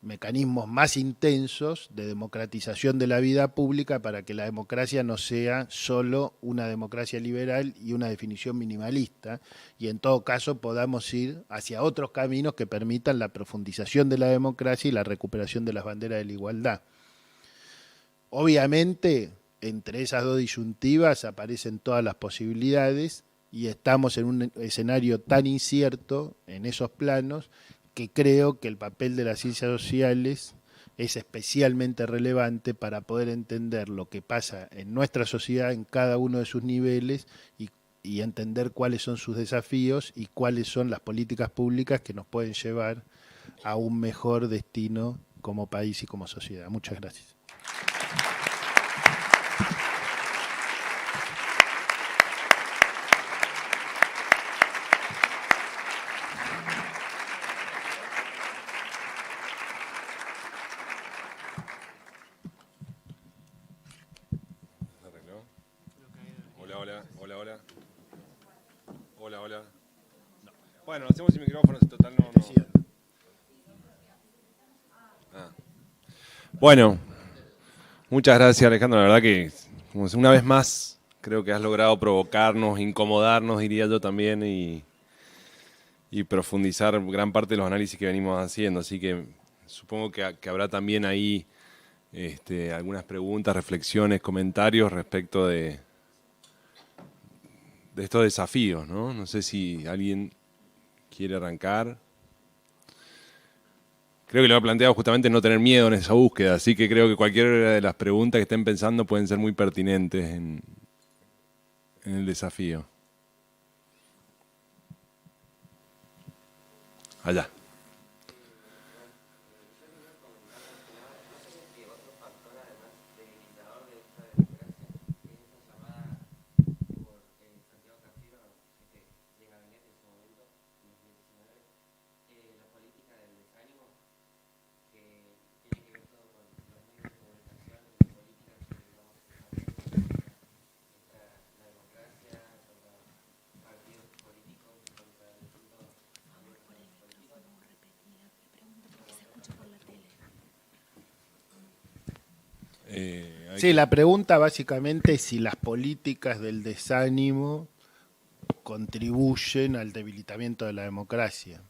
mecanismos más intensos de democratización de la vida pública para que la democracia no sea solo una democracia liberal y una definición minimalista y en todo caso podamos ir hacia otros caminos que permitan la profundización de la democracia y la recuperación de las banderas de la igualdad. Obviamente, entre esas dos disyuntivas aparecen todas las posibilidades y estamos en un escenario tan incierto en esos planos que creo que el papel de las ciencias sociales es especialmente relevante para poder entender lo que pasa en nuestra sociedad en cada uno de sus niveles y entender cuáles son sus desafíos y cuáles son las políticas públicas que nos pueden llevar a un mejor destino como país y como sociedad. Muchas gracias. Hola. Bueno, hacemos sin micrófonos, total no. Bueno, muchas gracias Alejandro, la verdad que como una vez más creo que has logrado provocarnos, incomodarnos, diría yo también, y profundizar gran parte de los análisis que venimos haciendo, así que supongo que habrá también ahí algunas preguntas, reflexiones, comentarios respecto de estos desafíos, ¿no? No sé si alguien quiere arrancar. Creo que lo ha planteado justamente no tener miedo en esa búsqueda, así que creo que cualquiera de las preguntas que estén pensando pueden ser muy pertinentes en el desafío. Allá. Sí, la pregunta básicamente es si las políticas del desánimo contribuyen al debilitamiento de la democracia.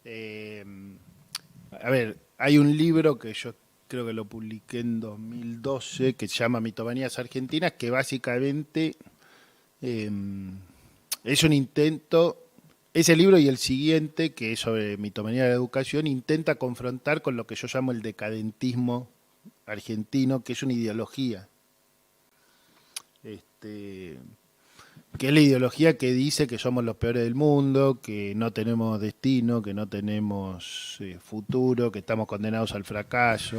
A ver, hay un libro que yo creo que lo publiqué en 2012 que se llama Mitomanías Argentinas, que básicamente es un intento, ese libro y el siguiente, que es sobre mitomanía de la educación, intenta confrontar con lo que yo llamo el decadentismo argentino, que es una ideología. Que es la ideología que dice que somos los peores del mundo, que no tenemos destino, que no tenemos futuro, que estamos condenados al fracaso,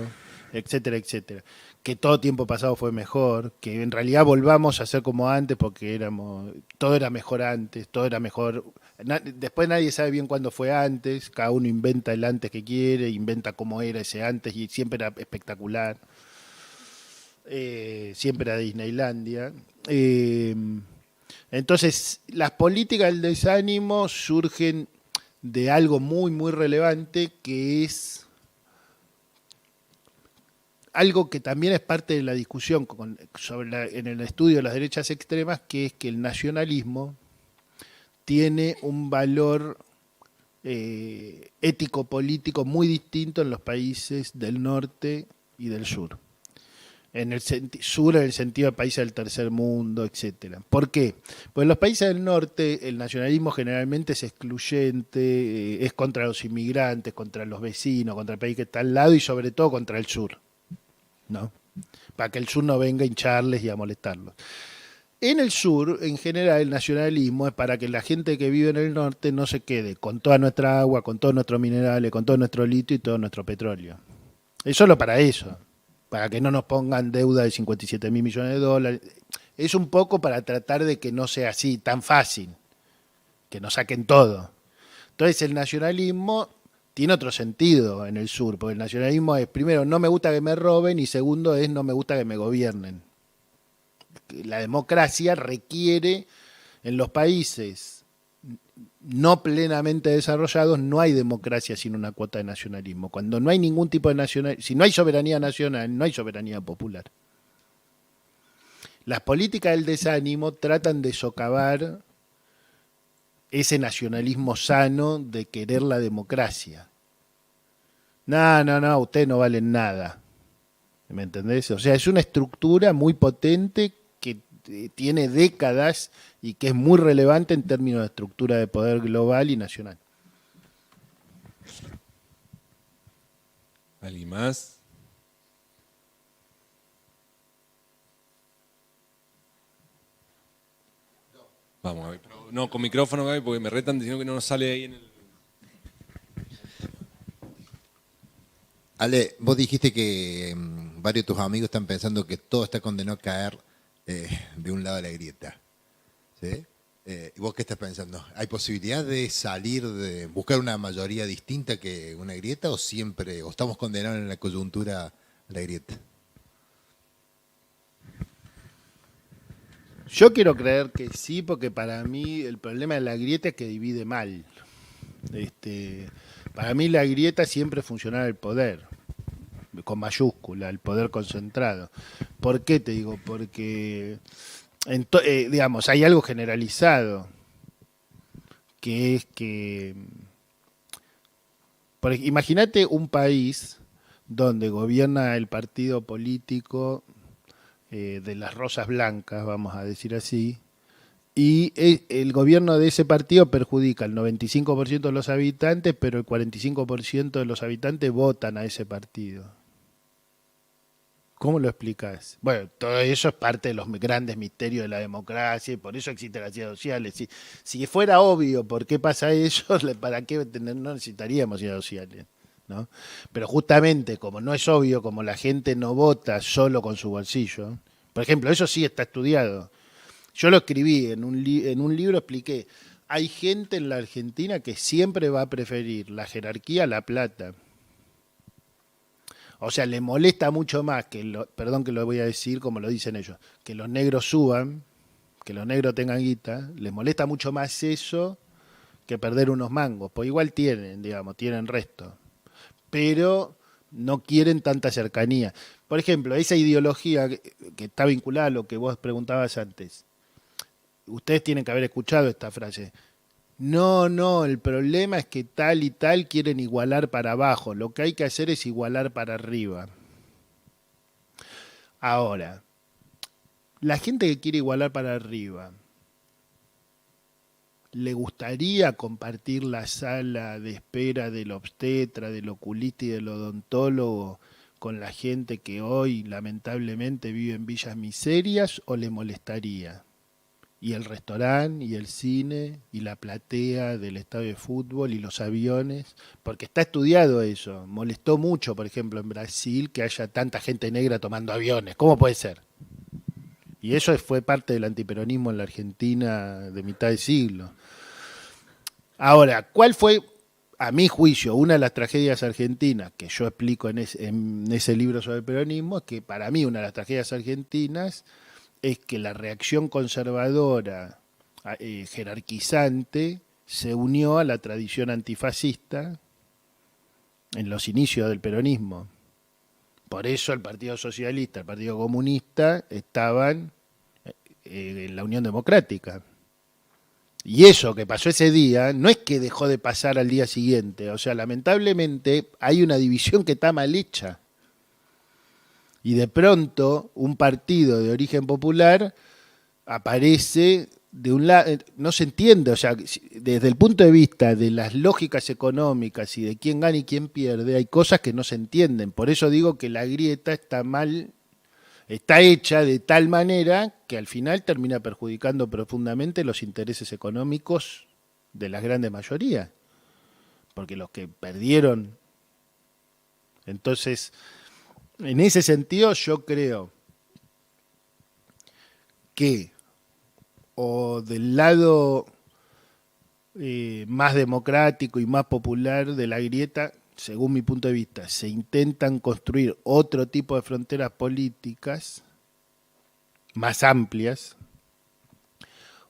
etcétera, etcétera. Que todo tiempo pasado fue mejor, que en realidad volvamos a ser como antes porque todo era mejor antes, todo era mejor. Después nadie sabe bien cuándo fue antes, cada uno inventa el antes que quiere, inventa cómo era ese antes y siempre era espectacular. Siempre era Disneylandia. Entonces, las políticas del desánimo surgen de algo muy, muy relevante, que es algo que también es parte de la discusión en el estudio de las derechas extremas, que es que el nacionalismo tiene un valor ético-político muy distinto en los países del norte y del sur. En el sur, en el sentido de países del tercer mundo, etcétera. ¿Por qué? Pues en los países del norte el nacionalismo generalmente es excluyente, es contra los inmigrantes, contra los vecinos, contra el país que está al lado y sobre todo contra el sur, ¿no? Para que el sur no venga a hincharles y a molestarlos. En el sur, en general, el nacionalismo es para que la gente que vive en el norte no se quede con toda nuestra agua, con todos nuestros minerales, con todo nuestro litio y todo nuestro petróleo. Es solo para eso. Para que no nos pongan deuda de 57.000 millones de dólares. Es un poco para tratar de que no sea así, tan fácil, que nos saquen todo. Entonces el nacionalismo tiene otro sentido en el sur, porque el nacionalismo es, primero, no me gusta que me roben, y segundo es, no me gusta que me gobiernen. La democracia requiere, en los países no plenamente desarrollados, no hay democracia sin una cuota de nacionalismo. Cuando no hay ningún tipo de nacionalismo, si no hay soberanía nacional, no hay soberanía popular. Las políticas del desánimo tratan de socavar ese nacionalismo sano de querer la democracia. No, ustedes no valen nada. ¿Me entendés? O sea, es una estructura muy potente que tiene décadas y que es muy relevante en términos de estructura de poder global y nacional. ¿Alguien más? Vamos, Gaby. No, con micrófono, Gaby, porque me retan diciendo que no nos sale ahí en el... Ale, vos dijiste que varios de tus amigos están pensando que todo está condenado a caer de un lado de la grieta. ¿Sí? ¿Y vos qué estás pensando? ¿Hay posibilidad de salir, de buscar una mayoría distinta que una grieta o siempre, o estamos condenados en la coyuntura a la grieta? Yo quiero creer que sí, porque para mí el problema de la grieta es que divide mal. Para mí la grieta siempre funcionará el poder, con mayúscula, el poder concentrado. ¿Por qué te digo? Porque, digamos, hay algo generalizado, que es que, imagínate un país donde gobierna el partido político de las rosas blancas, vamos a decir así, y el gobierno de ese partido perjudica al 95% de los habitantes, pero el 45% de los habitantes votan a ese partido. ¿Cómo lo explicás? Bueno, todo eso es parte de los grandes misterios de la democracia y por eso existen las ciudades sociales. Si fuera obvio por qué pasa eso, ¿para qué no necesitaríamos ciudades sociales? ¿No? Pero justamente como no es obvio, como la gente no vota solo con su bolsillo, por ejemplo, eso sí está estudiado. Yo lo escribí en un libro, expliqué, hay gente en la Argentina que siempre va a preferir la jerarquía a la plata. O sea, le molesta mucho más, perdón que lo voy a decir como lo dicen ellos, que los negros suban, que los negros tengan guita, les molesta mucho más eso que perder unos mangos, pues igual tienen resto, pero no quieren tanta cercanía. Por ejemplo, esa ideología que está vinculada a lo que vos preguntabas antes, ustedes tienen que haber escuchado esta frase. No, el problema es que tal y tal quieren igualar para abajo. Lo que hay que hacer es igualar para arriba. Ahora, la gente que quiere igualar para arriba, ¿le gustaría compartir la sala de espera del obstetra, del oculista y del odontólogo con la gente que hoy lamentablemente vive en villas miserias o le molestaría? Y el restaurante, y el cine, y la platea del estadio de fútbol, y los aviones, porque está estudiado eso. Molestó mucho, por ejemplo, en Brasil, que haya tanta gente negra tomando aviones. ¿Cómo puede ser? Y eso fue parte del antiperonismo en la Argentina de mitad de siglo. Ahora, ¿cuál fue, a mi juicio, una de las tragedias argentinas que yo explico en ese libro sobre el peronismo? Es que para mí una de las tragedias argentinas es que la reacción conservadora, jerarquizante, se unió a la tradición antifascista en los inicios del peronismo. Por eso el Partido Socialista, el Partido Comunista estaban en la Unión Democrática. Y eso que pasó ese día no es que dejó de pasar al día siguiente. O sea, lamentablemente hay una división que está mal hecha. Y de pronto un partido de origen popular aparece de un lado, no se entiende, o sea, desde el punto de vista de las lógicas económicas y de quién gana y quién pierde, hay cosas que no se entienden. Por eso digo que la grieta está hecha de tal manera que al final termina perjudicando profundamente los intereses económicos de las grandes mayorías. Porque los que perdieron, entonces... En ese sentido, yo creo que o del lado más democrático y más popular de la grieta, según mi punto de vista, se intentan construir otro tipo de fronteras políticas más amplias,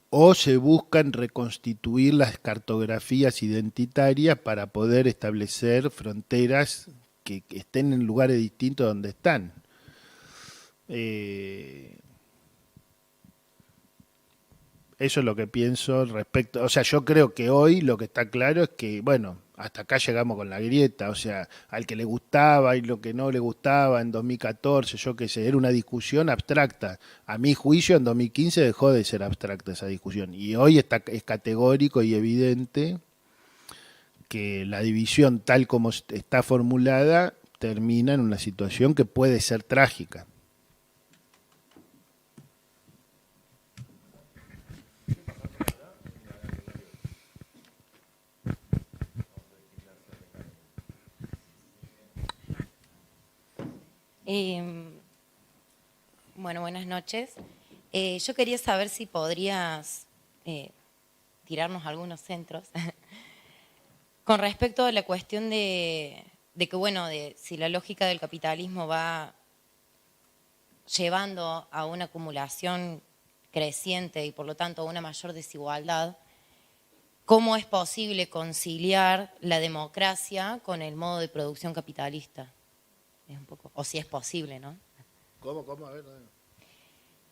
o se buscan reconstituir las cartografías identitarias para poder establecer fronteras que estén en lugares distintos donde están. Eso es lo que pienso respecto. O sea, yo creo que hoy lo que está claro es que, bueno, hasta acá llegamos con la grieta. O sea, al que le gustaba y lo que no le gustaba en 2014, yo qué sé, era una discusión abstracta. A mi juicio, en 2015 dejó de ser abstracta esa discusión. Y hoy es categórico y evidente que la división tal como está formulada termina en una situación que puede ser trágica. Bueno, buenas noches. Yo quería saber si podrías tirarnos algunos centros con respecto a la cuestión de que, bueno, de si la lógica del capitalismo va llevando a una acumulación creciente y por lo tanto a una mayor desigualdad, ¿cómo es posible conciliar la democracia con el modo de producción capitalista? Es un poco, o si es posible, ¿no? ¿Cómo? A ver.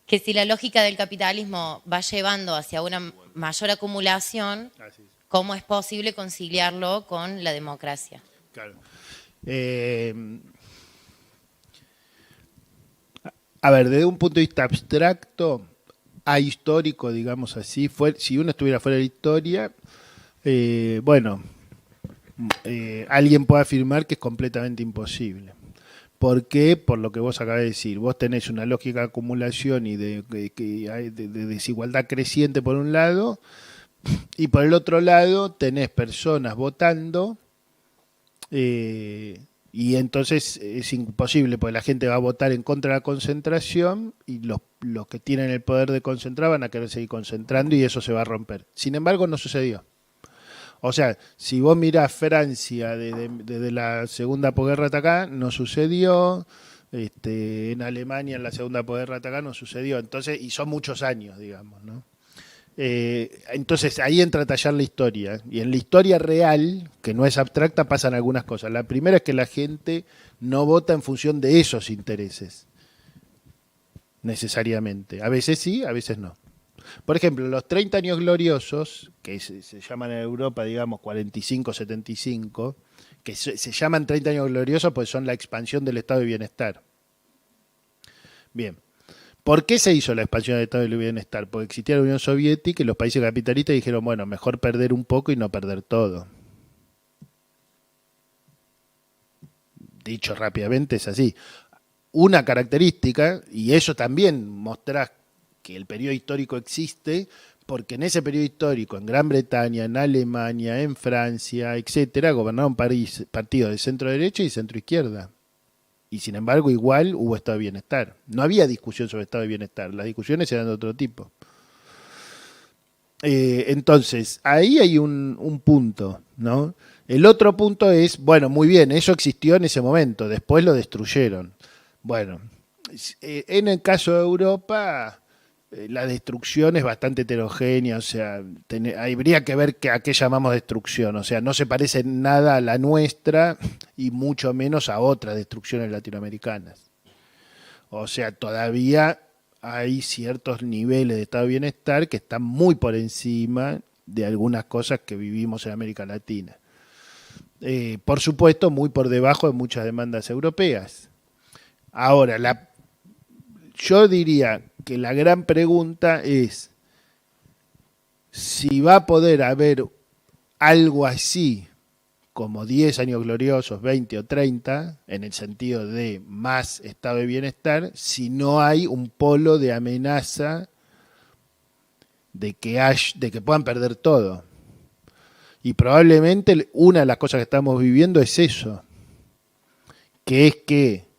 Que si la lógica del capitalismo va llevando hacia una mayor acumulación, ¿cómo es posible conciliarlo con la democracia? Claro. A ver, desde un punto de vista abstracto, ahistórico, digamos así, si uno estuviera fuera de la historia, alguien puede afirmar que es completamente imposible. ¿Por qué? Por lo que vos acabas de decir. Vos tenés una lógica de acumulación y de desigualdad creciente por un lado, y por el otro lado tenés personas votando, y entonces es imposible, porque la gente va a votar en contra de la concentración, y los que tienen el poder de concentrar van a querer seguir concentrando, y eso se va a romper. Sin embargo, no sucedió. O sea, si vos mirás Francia desde la segunda posguerra hasta acá, no sucedió. En Alemania en la segunda posguerra hasta acá no sucedió. Entonces, y son muchos años, digamos, ¿no? Entonces, ahí entra a tallar la historia. Y en la historia real, que no es abstracta, pasan algunas cosas. La primera es que la gente no vota en función de esos intereses, necesariamente. A veces sí, a veces no. Por ejemplo, los 30 años gloriosos, que se llaman en Europa, digamos, 45-75, que se llaman 30 años gloriosos porque son la expansión del estado de bienestar. Bien. ¿Por qué se hizo la expansión del estado de bienestar? Porque existía la Unión Soviética y los países capitalistas dijeron, bueno, mejor perder un poco y no perder todo. Dicho rápidamente, es así. Una característica, y eso también mostrás que el periodo histórico existe, porque en ese periodo histórico, en Gran Bretaña, en Alemania, en Francia, etcétera, gobernaron partidos de centro-derecha y centro-izquierda. Y sin embargo, igual hubo estado de bienestar. No había discusión sobre estado de bienestar, las discusiones eran de otro tipo. Entonces, ahí hay un punto, ¿no? El otro punto es, bueno, muy bien, eso existió en ese momento, después lo destruyeron. Bueno, en el caso de Europa, la destrucción es bastante heterogénea, o sea, habría que ver a qué llamamos destrucción, o sea, no se parece en nada a la nuestra y mucho menos a otras destrucciones latinoamericanas. O sea, todavía hay ciertos niveles de estado de bienestar que están muy por encima de algunas cosas que vivimos en América Latina. Por supuesto, muy por debajo de muchas demandas europeas. Ahora, yo diría que la gran pregunta es si va a poder haber algo así como 10 años gloriosos, 20 o 30, en el sentido de más estado de bienestar, si no hay un polo de amenaza de que puedan perder todo. Y probablemente una de las cosas que estamos viviendo es eso, que es que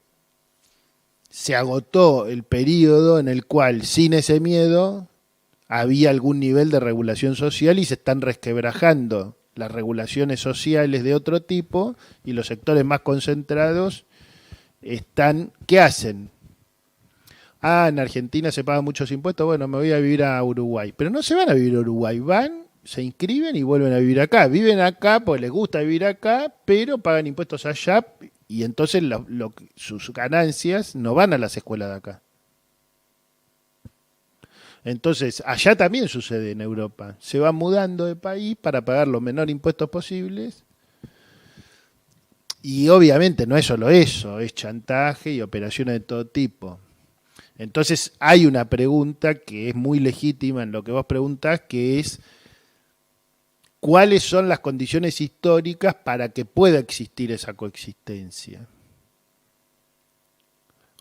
se agotó el periodo en el cual sin ese miedo había algún nivel de regulación social y se están resquebrajando las regulaciones sociales de otro tipo y los sectores más concentrados están, ¿qué hacen? En Argentina se pagan muchos impuestos, bueno, me voy a vivir a Uruguay. Pero no se van a vivir a Uruguay, van, se inscriben y vuelven a vivir acá. Viven acá porque les gusta vivir acá, pero pagan impuestos allá y entonces sus ganancias no van a las escuelas de acá. Entonces, allá también sucede en Europa. Se van mudando de país para pagar los menores impuestos posibles. Y obviamente no es solo eso, es chantaje y operaciones de todo tipo. Entonces, hay una pregunta que es muy legítima en lo que vos preguntás, que es ¿cuáles son las condiciones históricas para que pueda existir esa coexistencia?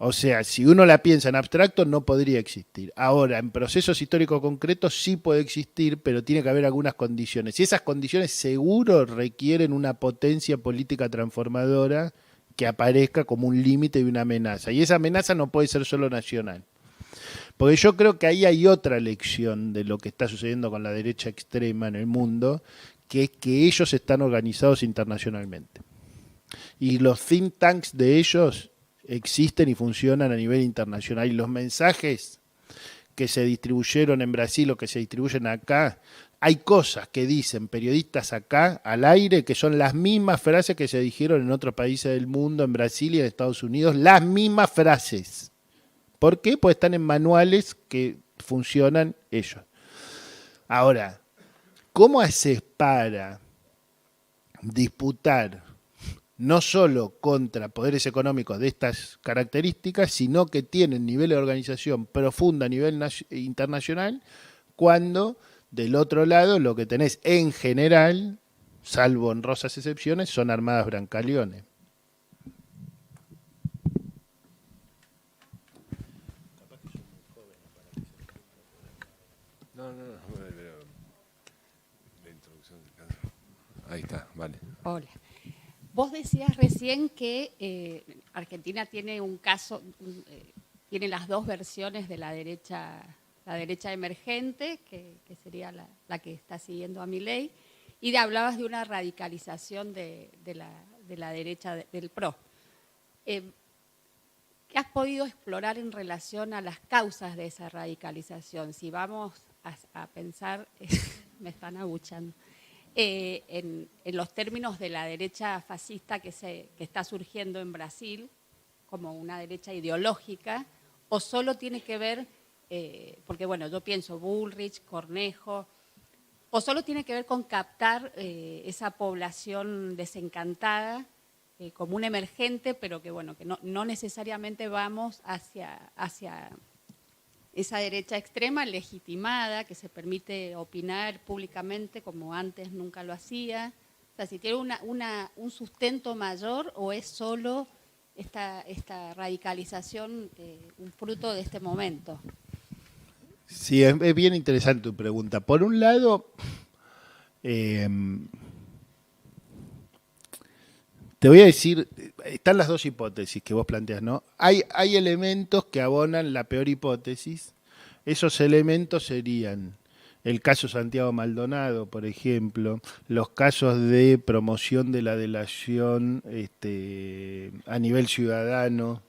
O sea, si uno la piensa en abstracto, no podría existir. Ahora, en procesos históricos concretos sí puede existir, pero tiene que haber algunas condiciones. Y esas condiciones seguro requieren una potencia política transformadora que aparezca como un límite y una amenaza. Y esa amenaza no puede ser solo nacional. Porque yo creo que ahí hay otra lección de lo que está sucediendo con la derecha extrema en el mundo, que es que ellos están organizados internacionalmente. Y los think tanks de ellos existen y funcionan a nivel internacional. Y los mensajes que se distribuyeron en Brasil o que se distribuyen acá, hay cosas que dicen periodistas acá al aire que son las mismas frases que se dijeron en otros países del mundo, en Brasil y en Estados Unidos, las mismas frases. ¿Por qué? Pues están en manuales que funcionan ellos. Ahora, ¿cómo haces para disputar no solo contra poderes económicos de estas características, sino que tienen nivel de organización profunda a nivel internacional, cuando del otro lado lo que tenés en general, salvo honrosas excepciones, son armadas brancaleones? Ahí está, vale. Hola. Vos decías recién que Argentina tiene un caso, tiene las dos versiones de la derecha emergente, que sería la que está siguiendo a Milei, y hablabas de una radicalización de la derecha del PRO. ¿Qué has podido explorar en relación a las causas de esa radicalización? Si vamos a pensar, me están abuchando, en los términos de la derecha fascista que está surgiendo en Brasil como una derecha ideológica, o solo tiene que ver, porque bueno, yo pienso Bullrich, Cornejo, o solo tiene que ver con captar esa población desencantada como un emergente, pero que bueno, que no necesariamente vamos hacia esa derecha extrema legitimada, que se permite opinar públicamente como antes nunca lo hacía. O sea, si tiene un sustento mayor o es solo esta radicalización un fruto de este momento. Sí, es bien interesante tu pregunta. Por un lado, te voy a decir, están las dos hipótesis que vos planteas, ¿no? Hay elementos que abonan la peor hipótesis. Esos elementos serían el caso Santiago Maldonado, por ejemplo, los casos de promoción de la delación a nivel ciudadano,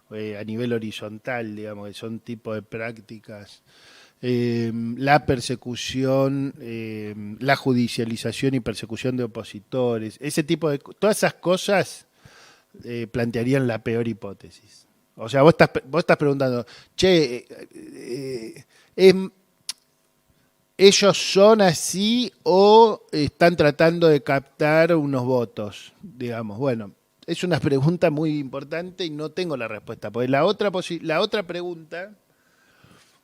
a nivel horizontal, digamos, que son tipo de prácticas. La persecución, la judicialización y persecución de opositores, ese tipo de todas esas cosas plantearían la peor hipótesis. O sea, vos estás preguntando, che, ¿ellos son así o están tratando de captar unos votos? Digamos, bueno, es una pregunta muy importante y no tengo la respuesta. Porque la otra pregunta,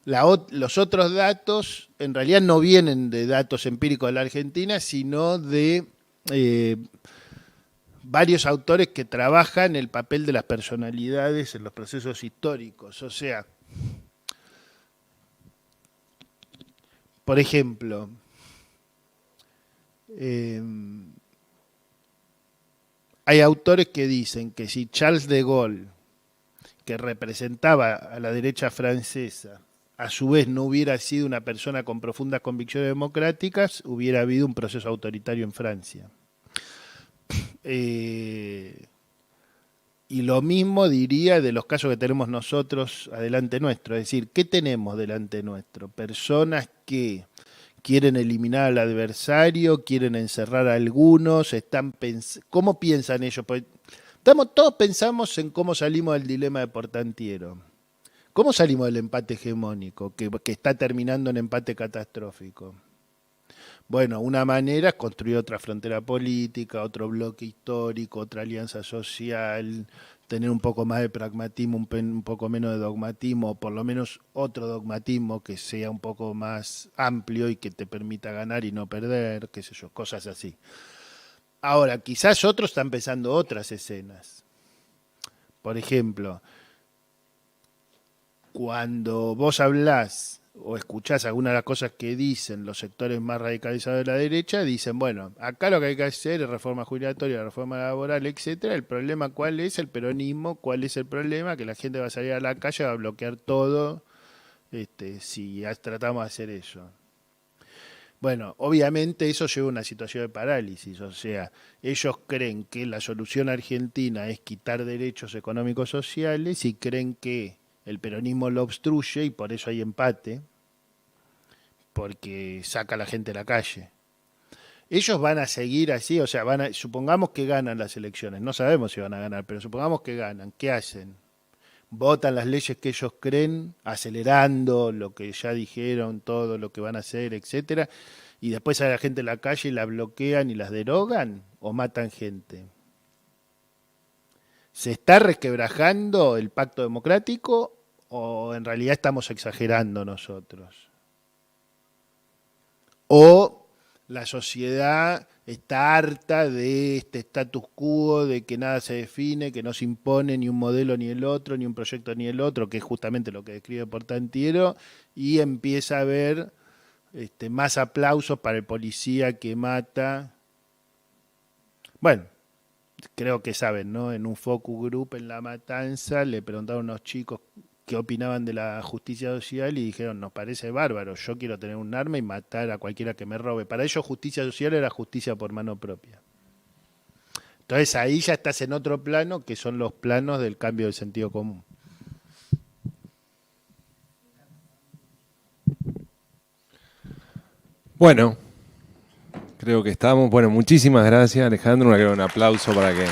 los otros datos, en realidad no vienen de datos empíricos de la Argentina, sino de varios autores que trabajan el papel de las personalidades en los procesos históricos. O sea, por ejemplo, hay autores que dicen que si Charles de Gaulle, que representaba a la derecha francesa, a su vez no hubiera sido una persona con profundas convicciones democráticas, hubiera habido un proceso autoritario en Francia. Y lo mismo diría de los casos que tenemos nosotros adelante nuestro. Es decir, ¿qué tenemos delante nuestro? Personas que quieren eliminar al adversario, quieren encerrar a algunos, ¿cómo piensan ellos? Pues, todos pensamos en cómo salimos del dilema de Portantiero. ¿Cómo salimos del empate hegemónico, que está terminando en empate catastrófico? Bueno, una manera es construir otra frontera política, otro bloque histórico, otra alianza social, tener un poco más de pragmatismo, un poco menos de dogmatismo, o por lo menos otro dogmatismo que sea un poco más amplio y que te permita ganar y no perder, qué sé yo, cosas así. Ahora, quizás otros están pensando otras escenas. Por ejemplo, cuando vos hablás o escuchás algunas de las cosas que dicen los sectores más radicalizados de la derecha, dicen, bueno, acá lo que hay que hacer es reforma jubilatoria, reforma laboral, etcétera. El problema, ¿cuál es? El peronismo, ¿cuál es el problema? Que la gente va a salir a la calle, va a bloquear todo, si tratamos de hacer eso. Bueno, obviamente eso lleva a una situación de parálisis, o sea, ellos creen que la solución argentina es quitar derechos económicos sociales y creen que el peronismo lo obstruye y por eso hay empate, porque saca a la gente a la calle. Ellos van a seguir así, o sea, supongamos que ganan las elecciones, no sabemos si van a ganar, pero supongamos que ganan, ¿qué hacen? Votan las leyes que ellos creen, acelerando lo que ya dijeron, todo lo que van a hacer, etcétera, y después sale la gente a la calle y la bloquean y las derogan, o matan gente. ¿Se está resquebrajando el pacto democrático o en realidad estamos exagerando nosotros? ¿O la sociedad está harta de este status quo, de que nada se define, que no se impone ni un modelo ni el otro, ni un proyecto ni el otro, que es justamente lo que describe Portantiero, y empieza a haber más aplausos para el policía que mata? Bueno, creo que saben, ¿no? En un focus group en La Matanza le preguntaron a unos chicos qué opinaban de la justicia social y dijeron, nos parece bárbaro, yo quiero tener un arma y matar a cualquiera que me robe. Para ellos justicia social era justicia por mano propia. Entonces ahí ya estás en otro plano, que son los planos del cambio del sentido común. Bueno, creo que estamos. Bueno, muchísimas gracias, Alejandro. Un aplauso para que...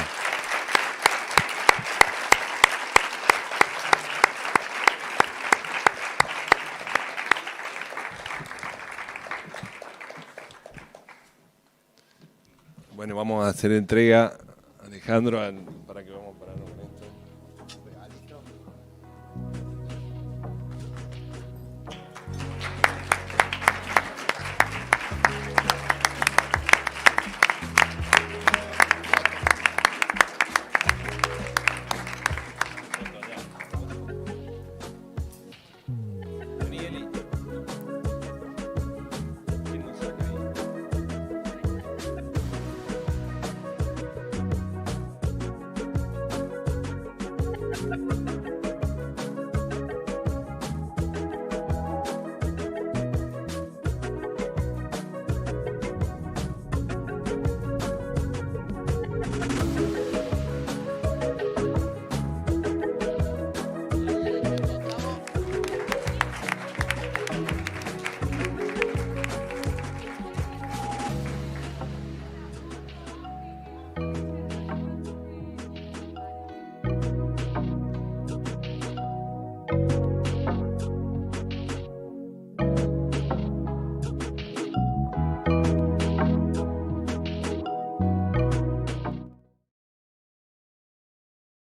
Bueno, vamos a hacer entrega, Alejandro, para que vamos a pararnos con esto.